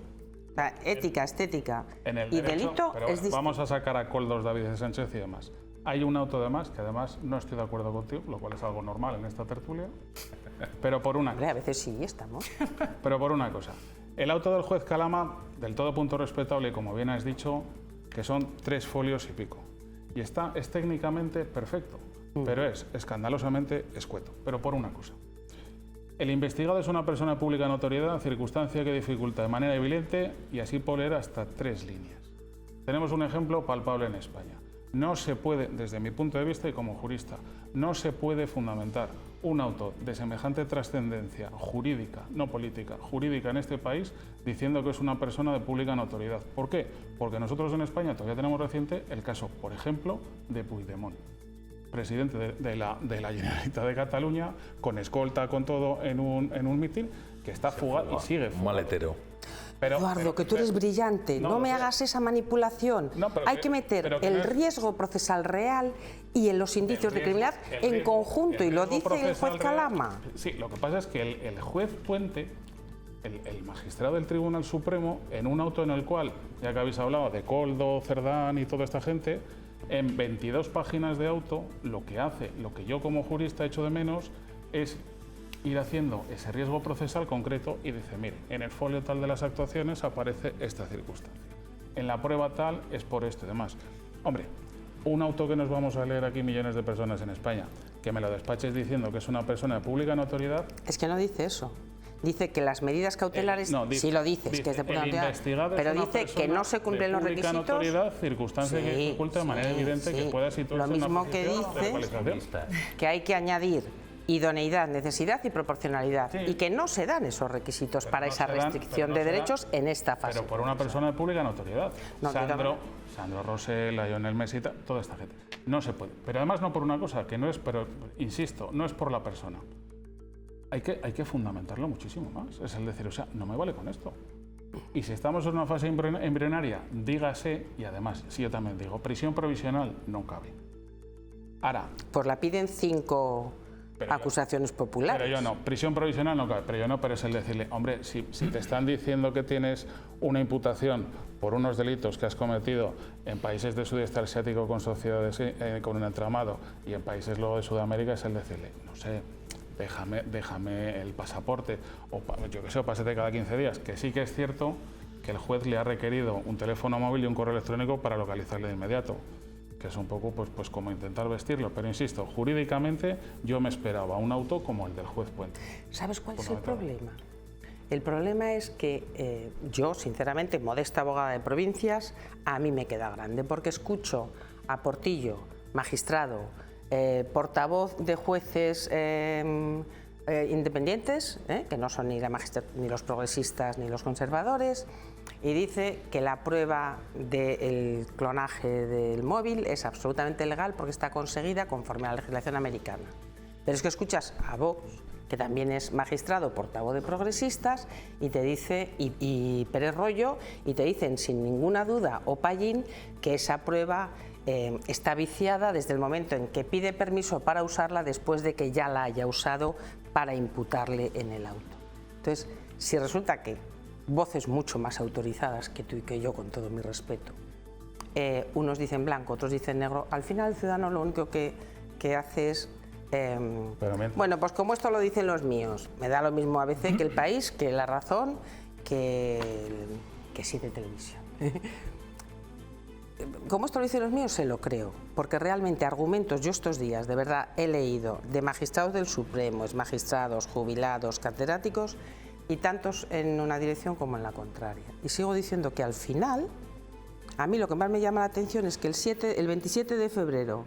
La ética, estética y delito es distinto. Vamos a sacar a Koldos, David Sánchez y demás. Hay un auto de más, que además no estoy de acuerdo contigo, lo cual es algo normal en esta tertulia, pero por una cosa. A veces sí estamos. Pero por una cosa. El auto del juez Calama, del todo punto respetable, como bien has dicho, que son 3 folios y pico. Y es técnicamente perfecto, pero es escandalosamente escueto. Pero por una cosa. El investigado es una persona de pública notoriedad, circunstancia que dificulta de manera evidente y así por leer hasta 3 líneas. Tenemos un ejemplo palpable en España. No se puede, desde mi punto de vista y como jurista, no se puede fundamentar un auto de semejante trascendencia jurídica, no política, jurídica en este país, diciendo que es una persona de pública notoriedad. ¿Por qué? Porque nosotros en España todavía tenemos reciente el caso, por ejemplo, de Puigdemont, presidente de la Generalitat de Cataluña, con escolta, con todo, en un mitin, que está fugado y sigue fugado. Un maletero. Eduardo, que tú eres brillante, no me hagas esa manipulación. Hay que meter el riesgo procesal real y en los indicios de criminalidad en conjunto, y lo dice el juez Calama. Sí, lo que pasa es que el juez Puente, el magistrado del Tribunal Supremo, en un auto en el cual, ya que habéis hablado de Koldo, Cerdán y toda esta gente, en 22 páginas de auto, lo que hace, lo que yo como jurista echo de menos, es ir haciendo ese riesgo procesal concreto y dice, mire, en el folio tal de las actuaciones aparece esta circunstancia. En la prueba tal es por esto y demás. Hombre, un auto que nos vamos a leer aquí millones de personas en España, que me lo despaches diciendo que es una persona de pública notoriedad... Es que no dice eso. Dice que las medidas cautelares, sí lo dices, que es de pública notoriedad, pero dice que no se cumplen los requisitos. Notoriedad, circunstancia que dificulta de manera evidente que pueda situarse en una posición de cualificación. Que hay que añadir idoneidad, necesidad y proporcionalidad, y que no se dan esos requisitos para esa restricción de derechos en esta fase. Pero por una persona de pública notoriedad. Sandro Rosell, Lionel Messi, toda esta gente. No se puede. Pero además no por una cosa, que no es, pero insisto, no es por la persona. Hay que fundamentarlo muchísimo más. Es el decir, o sea, no me vale con esto. Y si estamos en una fase embrionaria, dígase, y además, si yo también digo, prisión provisional no cabe. Ahora... Pues la piden 5 acusaciones populares. Pero yo no, prisión provisional no cabe, pero es el decirle, hombre, si te están diciendo que tienes una imputación por unos delitos que has cometido en países del sudeste asiático con sociedades, con un entramado, y en países luego de Sudamérica, es el decirle, no sé, déjame el pasaporte, o yo que sé, pásate cada 15 días, que sí que es cierto que el juez le ha requerido un teléfono móvil y un correo electrónico para localizarle de inmediato, que es un poco pues como intentar vestirlo, pero insisto, jurídicamente yo me esperaba un auto como el del juez Puente. ¿Sabes cuál es el problema? El problema es que yo, sinceramente, modesta abogada de provincias, a mí me queda grande, porque escucho a Portillo, magistrado, portavoz de jueces independientes, que no son ni los progresistas ni los conservadores, y dice que la prueba del clonaje del móvil es absolutamente legal porque está conseguida conforme a la legislación americana. Pero es que escuchas a Vox, que también es magistrado, portavoz de progresistas, y te dice, y Pérez Royo, y te dicen sin ninguna duda, o Pallín, que esa prueba está viciada desde el momento en que pide permiso para usarla después de que ya la haya usado para imputarle en el auto. Entonces, si resulta que voces mucho más autorizadas que tú y que yo, con todo mi respeto, unos dicen blanco, otros dicen negro, al final el ciudadano lo único que hace es bueno, pues como esto lo dicen los míos, me da lo mismo ABC que El País, que La Razón, que sí de televisión. Como esto lo dicen los míos, se lo creo, porque realmente argumentos, yo estos días de verdad he leído de magistrados del Supremo, magistrados, jubilados, catedráticos, y tantos en una dirección como en la contraria. Y sigo diciendo que al final, a mí lo que más me llama la atención es que el 27 de febrero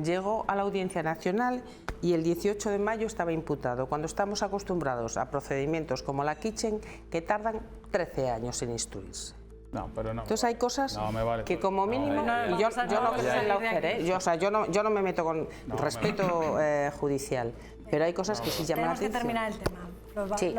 llegó a la Audiencia Nacional y el 18 de mayo estaba imputado, cuando estamos acostumbrados a procedimientos como la Kitchen que tardan 13 años en instruirse. No, pero no. Entonces hay cosas que como mínimo, yo no creo en la UGR, yo no me meto con respeto judicial, pero hay cosas que sí llaman la atención. Tenemos que terminar el tema.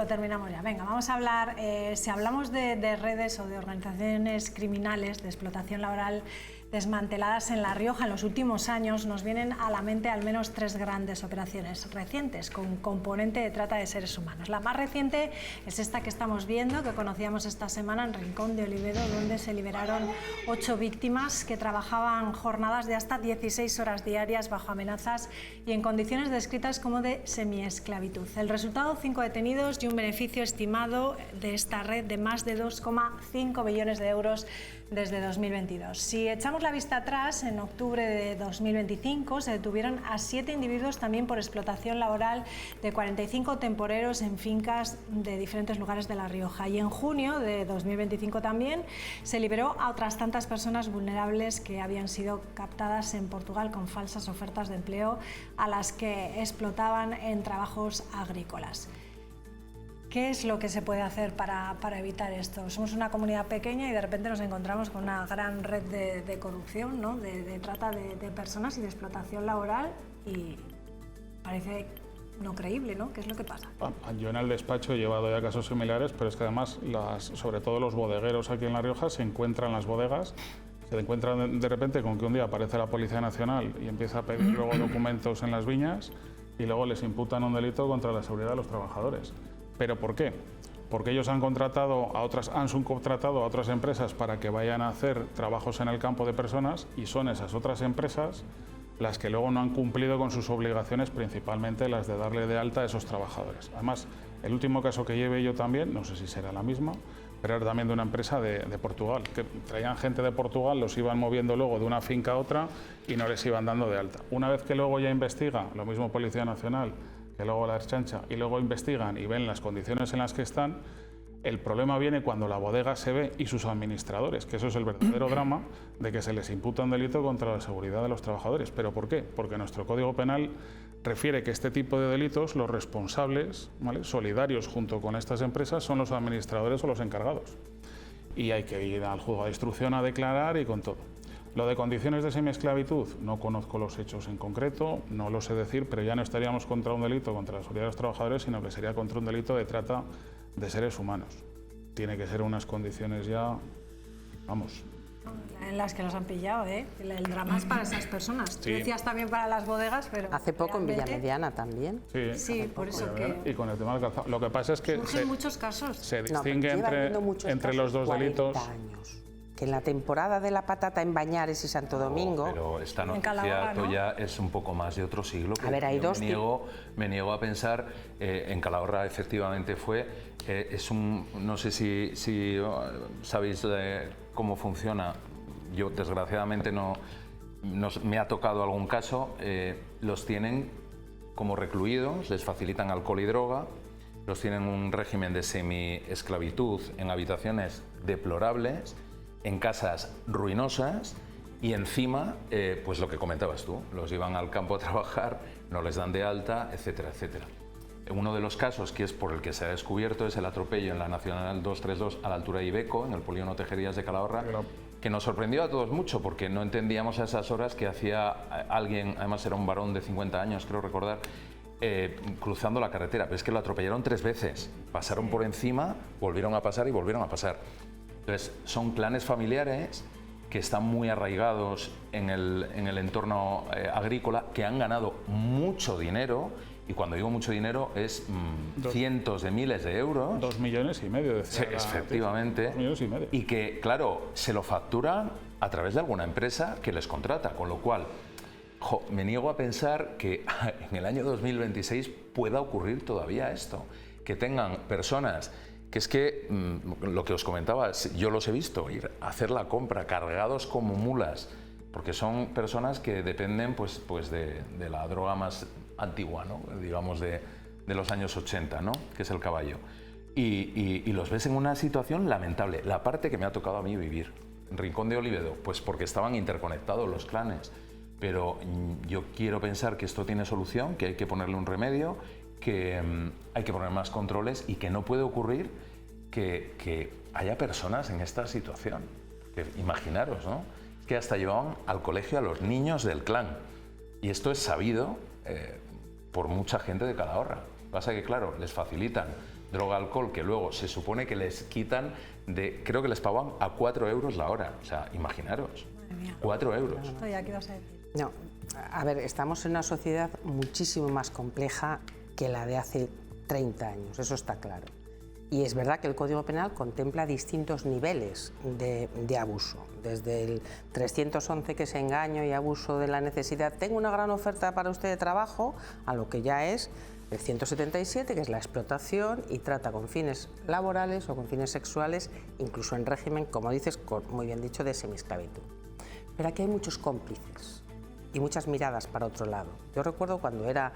Lo terminamos ya. Venga, vamos a hablar, si hablamos de redes o de organizaciones criminales de explotación laboral desmanteladas en La Rioja en los últimos años, nos vienen a la mente al menos 3 grandes operaciones recientes con componente de trata de seres humanos. La más reciente es esta que estamos viendo, que conocíamos esta semana en Rincón de Oviedo, donde se liberaron 8 víctimas que trabajaban jornadas de hasta 16 horas diarias bajo amenazas y en condiciones descritas como de semiesclavitud. El resultado, 5 detenidos y un beneficio estimado de esta red de más de 2,5 billones de euros desde 2022. Si echamos la vista atrás, en octubre de 2025 se detuvieron a 7 individuos también por explotación laboral de 45 temporeros en fincas de diferentes lugares de La Rioja. Y en junio de 2025 también se liberó a otras tantas personas vulnerables que habían sido captadas en Portugal con falsas ofertas de empleo a las que explotaban en trabajos agrícolas. ¿Qué es lo que se puede hacer para evitar esto? Somos una comunidad pequeña y de repente nos encontramos con una gran red de corrupción, ¿no? de trata de personas y de explotación laboral, y parece no creíble, ¿no? ¿Qué es lo que pasa? Yo en el despacho he llevado ya casos similares, pero es que además, sobre todo los bodegueros aquí en La Rioja, se encuentran las bodegas, se encuentran de repente con que un día aparece la Policía Nacional y empieza a pedir luego documentos en las viñas y luego les imputan un delito contra la seguridad de los trabajadores. ¿Pero por qué? Porque ellos han subcontratado a otras empresas para que vayan a hacer trabajos en el campo de personas, y son esas otras empresas las que luego no han cumplido con sus obligaciones, principalmente las de darle de alta a esos trabajadores. Además, el último caso que llevé yo también, no sé si será la misma, pero era también de una empresa de Portugal, que traían gente de Portugal, los iban moviendo luego de una finca a otra y no les iban dando de alta. Una vez que luego ya investiga, lo mismo Policía Nacional, que luego la Ertzaintza, y luego investigan y ven las condiciones en las que están, el problema viene cuando la bodega se ve y sus administradores, que eso es el verdadero drama, de que se les imputa un delito contra la seguridad de los trabajadores. ¿Pero por qué? Porque nuestro Código Penal refiere que este tipo de delitos, los responsables, ¿vale?, solidarios junto con estas empresas, son los administradores o los encargados. Y hay que ir al juzgado de instrucción a declarar y con todo. Lo de condiciones de semiesclavitud, no conozco los hechos en concreto, no lo sé decir, pero ya no estaríamos contra un delito contra la seguridad de los trabajadores, sino que sería contra un delito de trata de seres humanos. Tiene que ser unas condiciones ya, vamos. En las que los han pillado, ¿eh? El drama es para esas personas. Sí. Tú decías también para las bodegas, pero... Hace poco en Villamediana también. Sí, sí, por eso que... Y con el tema del calzado. Lo que pasa es que... Surgen muchos casos. Se distingue entre los dos delitos. Años. Que en la temporada de la patata en Bañares y Santo Domingo... Pero esta noticia, ¿no?, ya es un poco más de otro siglo. A ver, hay dos... Me niego a pensar, en Calahorra efectivamente fue, no sé si sabéis cómo funciona. Yo desgraciadamente no me ha tocado algún caso. Los tienen como recluidos, les facilitan alcohol y droga, los tienen un régimen de semi-esclavitud en habitaciones deplorables, en casas ruinosas, y encima, pues lo que comentabas tú, los llevan al campo a trabajar, no les dan de alta, etcétera, etcétera. Uno de los casos que es por el que se ha descubierto es el atropello en la Nacional 232 a la altura de Ibeco, en el polígono Tejerías de Calahorra, que nos sorprendió a todos mucho porque no entendíamos a esas horas que hacía alguien, además era un varón de 50 años, creo recordar, cruzando la carretera. Pero es que lo atropellaron 3 veces, pasaron por encima, volvieron a pasar y volvieron a pasar. Entonces, son clanes familiares que están muy arraigados en el entorno agrícola, que han ganado mucho dinero, y cuando digo mucho dinero es cientos de miles de euros. 2,5 millones, decía. Sí, efectivamente. 2,5 millones. Y que, claro, se lo facturan a través de alguna empresa que les contrata, con lo cual me niego a pensar que en el año 2026 pueda ocurrir todavía esto, que tengan personas... Que es que, lo que os comentaba, yo los he visto ir a hacer la compra cargados como mulas, porque son personas que dependen pues de la droga más antigua, ¿no?, digamos de los años 80, ¿no?, que es el caballo. Y los ves en una situación lamentable. La parte que me ha tocado a mí vivir, en Rincón de Oviedo, pues porque estaban interconectados los clanes. Pero yo quiero pensar que esto tiene solución, que hay que ponerle un remedio, que hay que poner más controles y que no puede ocurrir que haya personas en esta situación. Que, imaginaros, ¿no?, que hasta llevaban al colegio a los niños del clan. Y esto es sabido por mucha gente de Calahorra. Pasa que, claro, les facilitan droga, alcohol, que luego se supone que les quitan creo que les pagaban a 4 euros la hora. O sea, imaginaros, 4 euros. Estoy aquí, vas a decir. No, a ver, estamos en una sociedad muchísimo más compleja que la de hace 30 años, eso está claro. Y es verdad que el Código Penal contempla distintos niveles de abuso, desde el 311, que es engaño y abuso de la necesidad, tengo una gran oferta para usted de trabajo, a lo que ya es el 177, que es la explotación y trata con fines laborales o con fines sexuales, incluso en régimen, como dices, muy bien dicho, de semiesclavitud. Pero aquí hay muchos cómplices y muchas miradas para otro lado. Yo recuerdo cuando era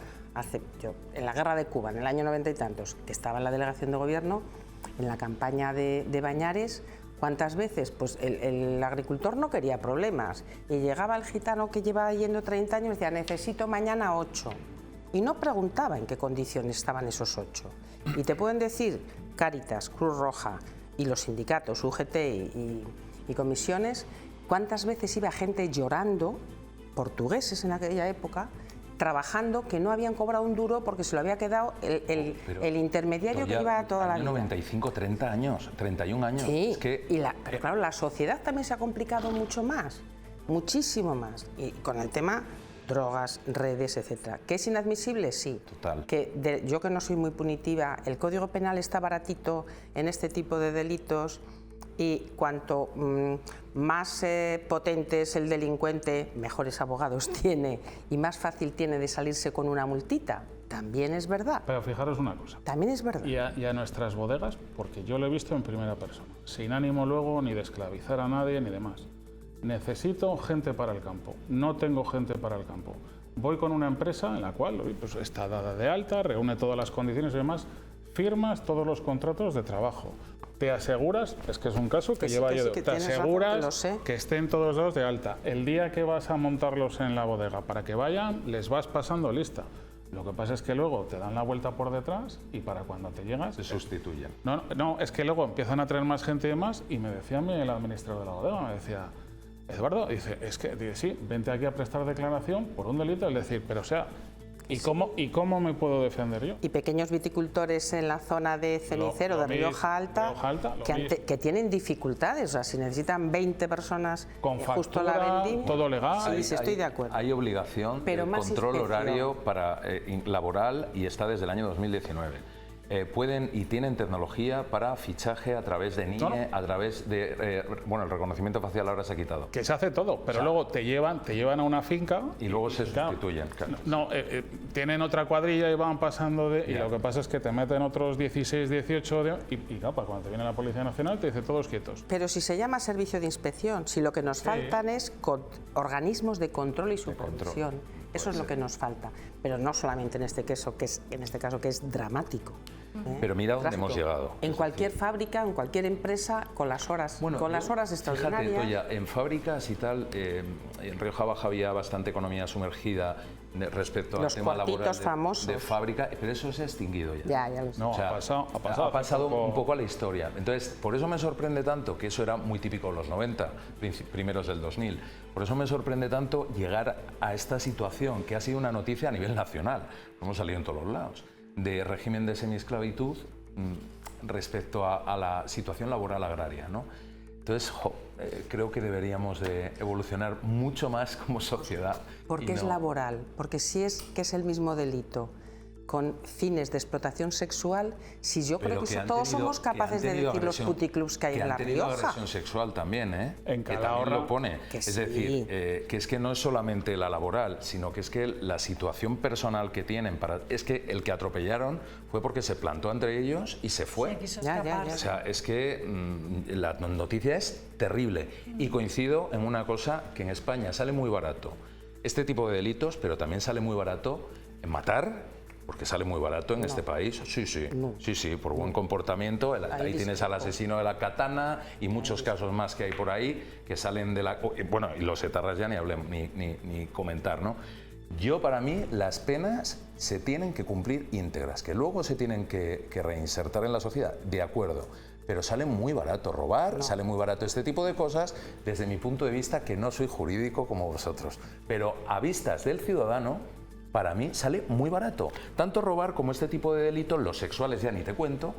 en la guerra de Cuba, en el año 90 y tantos, que estaba en la delegación de gobierno, en la campaña de Bañares, ¿cuántas veces? Pues el agricultor no quería problemas y llegaba el gitano que llevaba yendo 30 años y decía, necesito mañana 8. Y no preguntaba en qué condiciones estaban esos 8. Y te pueden decir Cáritas, Cruz Roja y los sindicatos, UGT y comisiones, cuántas veces iba gente llorando, portugueses en aquella época, trabajando, que no habían cobrado un duro porque se lo había quedado el intermediario que iba toda la vida. 95, 30 años, 31 años. Sí, es que, pero claro, la sociedad también se ha complicado mucho más, muchísimo más, y con el tema drogas, redes, etcétera. ¿Que es inadmisible? Sí. Total. Yo que no soy muy punitiva, el Código Penal está baratito en este tipo de delitos y cuanto más potente es el delincuente, mejores abogados tiene y más fácil tiene de salirse con una multita. También es verdad. Pero fijaros una cosa. También es verdad. Y a nuestras bodegas, porque yo lo he visto en primera persona, sin ánimo luego ni de esclavizar a nadie ni demás. Necesito gente para el campo, no tengo gente para el campo. Voy con una empresa en la cual pues, está dada de alta, reúne todas las condiciones y demás, firmas todos los contratos de trabajo. Te aseguras, es que es un caso que lleva yo, te aseguras que estén todos los de alta. El día que vas a montarlos en la bodega para que vayan, les vas pasando lista. Lo que pasa es que luego te dan la vuelta por detrás y para cuando te llegas... Se sustituyen. No, es que luego empiezan a traer más gente y demás y me decía a mí el administrador de la bodega, me decía... Eduardo, dice, sí, vente aquí a prestar declaración por un delito, es decir, pero o sea, ¿y cómo me puedo defender yo? Y pequeños viticultores en la zona de Cenicero, de Rioja Alta, que tienen dificultades, o sea, si necesitan 20 personas con justo factura, la vendimia, todo legal. Sí, estoy de acuerdo. Hay obligación de control horario laboral y está desde el año 2019. Pueden y tienen tecnología para fichaje a través de NIE, a través de... el reconocimiento facial ahora se ha quitado. Que se hace todo, pero luego te llevan a una finca... Y luego se sustituyen. Claro. Tienen otra cuadrilla y van pasando y lo que pasa es que te meten otros 16, 18 y claro, cuando te viene la Policía Nacional te dice todos quietos. Pero si se llama servicio de inspección, si lo que nos faltan es organismos de control y supervisión. Eso es lo que nos falta, pero no solamente en este caso, que es dramático. Pero mira dónde hemos llegado. En cualquier fábrica, en cualquier empresa, con las horas, las horas extraordinarias. Fíjate, Toya, en fábricas y tal, en Rioja Baja había bastante economía sumergida respecto al tema laboral de fábrica, pero eso se ha extinguido ya. Ya lo sé. No, ha pasado un poco a la historia. Entonces, por eso me sorprende tanto, que eso era muy típico en los 90, primeros del 2000, por eso me sorprende tanto llegar a esta situación, que ha sido una noticia a nivel nacional, hemos salido en todos los lados, de régimen de semiesclavitud respecto a la situación laboral agraria, ¿no? Entonces, creo que deberíamos de evolucionar mucho más como sociedad. ¿Por qué es laboral? Porque si es que es el mismo delito con fines de explotación sexual, si yo creo que todos somos capaces de decir los puticlubs que hay en La Rioja. Han tenido agresión sexual también, En que también lo pone. Es decir, que es que no es solamente la laboral, sino que es que la situación personal que tienen es que el que atropellaron fue porque se plantó entre ellos y se fue. Ya. O sea, es que la noticia es terrible. Y coincido en una cosa, que en España sale muy barato este tipo de delitos, pero también sale muy barato en matar. Porque sale muy barato en este país. Sí, por buen comportamiento. Ahí tienes al asesino de la katana y muchos casos más que hay por ahí que salen de la... Bueno, y los etarras ya ni hablemos, ni comentar, ¿no? Para mí, las penas se tienen que cumplir íntegras, que luego se tienen que reinsertar en la sociedad, de acuerdo. Pero sale muy barato robar, sale muy barato este tipo de cosas, desde mi punto de vista, que no soy jurídico como vosotros. Pero a vistas del ciudadano, para mí sale muy barato. Tanto robar como este tipo de delitos, los sexuales ya ni te cuento,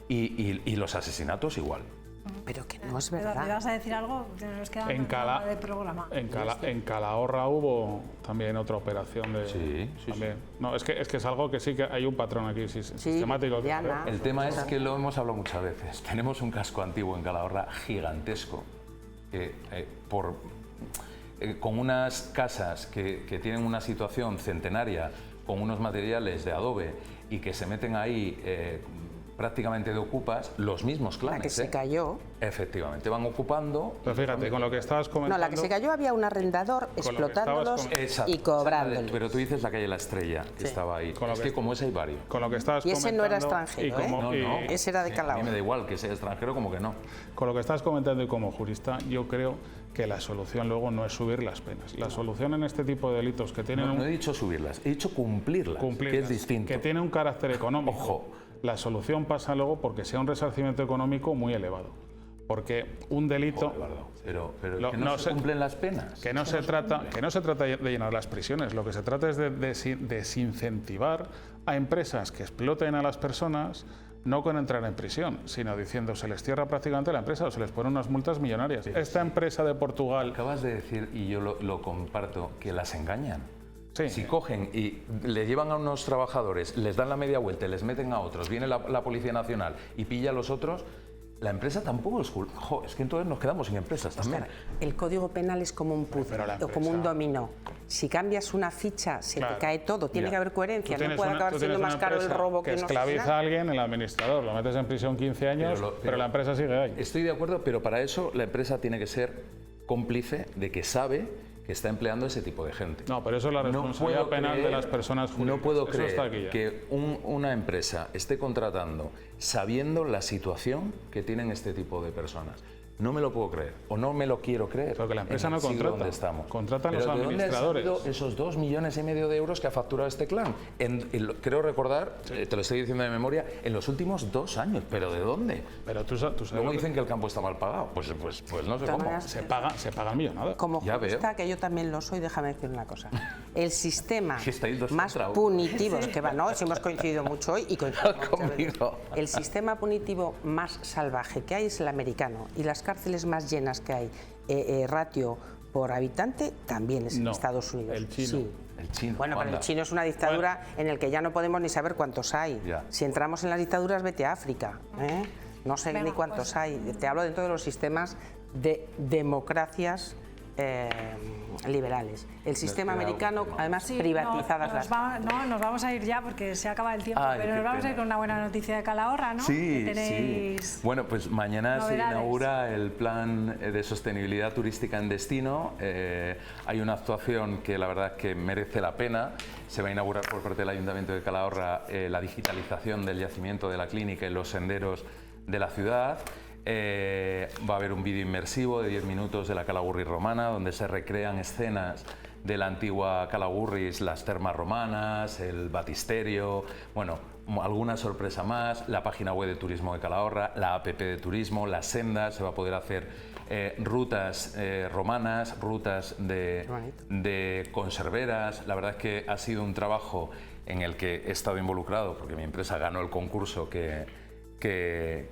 y los asesinatos igual. Pero que no es verdad. ¿Me vas a decir algo? Nos queda una de programa. En Calahorra hubo también otra operación de... Sí. No, es que es algo que sí que hay un patrón aquí sistemático. El tema es que lo hemos hablado muchas veces. Tenemos un casco antiguo en Calahorra gigantesco, que con unas casas que tienen una situación centenaria, con unos materiales de adobe y que se meten ahí prácticamente de ocupas, los mismos clanes. La que se cayó. Efectivamente, van ocupando. Pero fíjate, con lo que estabas comentando... No, la que se cayó había un arrendador explotándolos y cobrándolos. Pero tú dices la calle La Estrella, que estaba ahí. Es que como ese hay varios. Con lo que estabas y ese no era extranjero, No. Ese era de Calahorra. A mí me da igual que sea extranjero como que no. Con lo que estás comentando y como jurista, yo creo que la solución luego no es subir las penas. La solución en este tipo de delitos que tienen... No he dicho subirlas, he dicho cumplirlas, que es distinto. Que tiene un carácter económico. Ojo. La solución pasa luego porque sea un resarcimiento económico muy elevado. Porque un delito... Pero que no se cumplen las penas. Que no se trata de llenar las prisiones, lo que se trata es de desincentivar a empresas que exploten a las personas, no con entrar en prisión, sino diciendo se les cierra prácticamente la empresa o se les ponen unas multas millonarias. Esta empresa de Portugal... Acabas de decir, y yo lo comparto, que las engañan. Sí. Si cogen y le llevan a unos trabajadores, les dan la media vuelta, les meten a otros, viene la Policía Nacional y pilla a los otros, la empresa tampoco es culpa. Es que entonces nos quedamos sin empresas también. El Código Penal es como un puzzle o como un dominó. Si cambias una ficha, se te cae todo. Tiene que haber coherencia. No puede acabar siendo más caro el robo que no esclaviza a alguien, el administrador, lo metes en prisión 15 años, pero la empresa sigue ahí. Estoy de acuerdo, pero para eso la empresa tiene que ser cómplice de que sabe que está empleando ese tipo de gente. No, pero eso es la responsabilidad penal de las personas jurídicas. No puedo creer que una empresa esté contratando sabiendo la situación que tienen este tipo de personas. No me lo puedo creer, o no me lo quiero creer. Porque la empresa no contrata, donde estamos. Contratan los administradores. ¿De dónde han salido esos 2,5 millones de euros que ha facturado este clan? Creo recordar, te lo estoy diciendo de memoria, en los últimos 2 años. ¿Pero de dónde? Pero tú sabes Luego dicen que el campo está mal pagado. Pues no sé cómo. Se paga millonada. Como jurista, que yo también lo soy, déjame decir una cosa. El sistema más punitivo, que si hemos coincidido mucho hoy y coincidimos conmigo. El sistema punitivo más salvaje que hay es el americano, y las cárceles más llenas que hay, ratio por habitante, también es en Estados Unidos. El chino. Sí. El chino. Bueno, pero el chino es una dictadura en el que ya no podemos ni saber cuántos hay. Si entramos en las dictaduras, vete a África. No sé ni cuántos hay. Te hablo de todos los sistemas de democracias liberales. El sistema americano, además, privatizadas las cosas. Nos vamos a ir ya porque se acaba el tiempo, pero nos vamos a ir con una buena noticia de Calahorra, ¿no? Sí. Bueno, pues mañana novedades. Se inaugura el plan de sostenibilidad turística en destino. Hay una actuación que la verdad es que merece la pena. Se va a inaugurar por parte del Ayuntamiento de Calahorra la digitalización del yacimiento de la clínica y los senderos de la ciudad. Va a haber un vídeo inmersivo de 10 minutos de la Calagurris romana, donde se recrean escenas de la antigua Calagurris, las termas romanas, el batisterio, bueno, alguna sorpresa más, la página web de turismo de Calahorra, la app de turismo, las sendas, se va a poder hacer rutas romanas, rutas de conserveras. La verdad es que ha sido un trabajo en el que he estado involucrado, porque mi empresa ganó el concurso que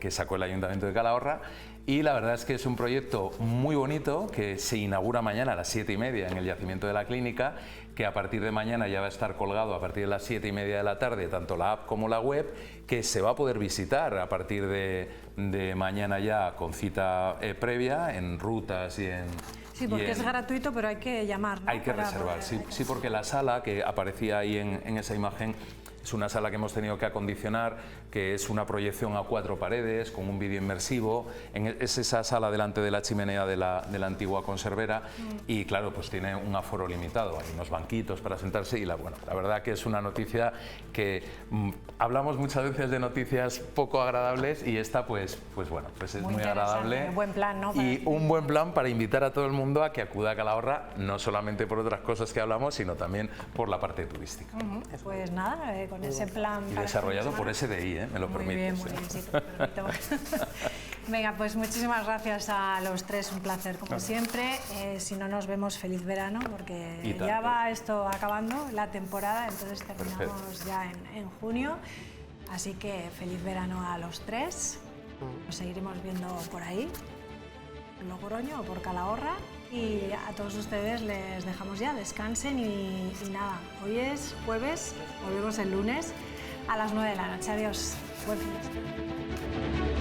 sacó el Ayuntamiento de Calahorra, y la verdad es que es un proyecto muy bonito que se inaugura mañana a las 7:30 en el yacimiento de la clínica, que a partir de mañana ya va a estar colgado a partir de las 7:30 de la tarde, tanto la app como la web, que se va a poder visitar a partir de mañana ya con cita previa en rutas y en... Sí, porque es gratuito, pero hay que llamar, ¿no? Hay que reservar, sí, porque la sala que aparecía ahí en esa imagen es una sala que hemos tenido que acondicionar, que es una proyección a 4 paredes, con un vídeo inmersivo. Es esa sala delante de la chimenea de la antigua conservera y, claro, pues tiene un aforo limitado. Hay unos banquitos para sentarse y, la verdad que es una noticia que hablamos muchas veces de noticias poco agradables y esta, pues es muy agradable. Un buen plan, ¿no? Y un buen plan para invitar a todo el mundo a que acuda a Calahorra, no solamente por otras cosas que hablamos, sino también por la parte turística. Pues nada, con ese plan... Y desarrollado por SDI, me lo permite. Muy bien, sí, te lo permito. Venga, pues muchísimas gracias a los tres, un placer como siempre. Si no nos vemos, feliz verano, porque ya va esto acabando, la temporada, entonces terminamos ya en junio. Así que feliz verano a los tres. Nos seguiremos viendo por ahí, en Logroño o por Calahorra. Y a todos ustedes les dejamos ya, descansen y nada. Hoy es jueves, volvemos el lunes a las 9 de la noche. Adiós. Buen fin de semana.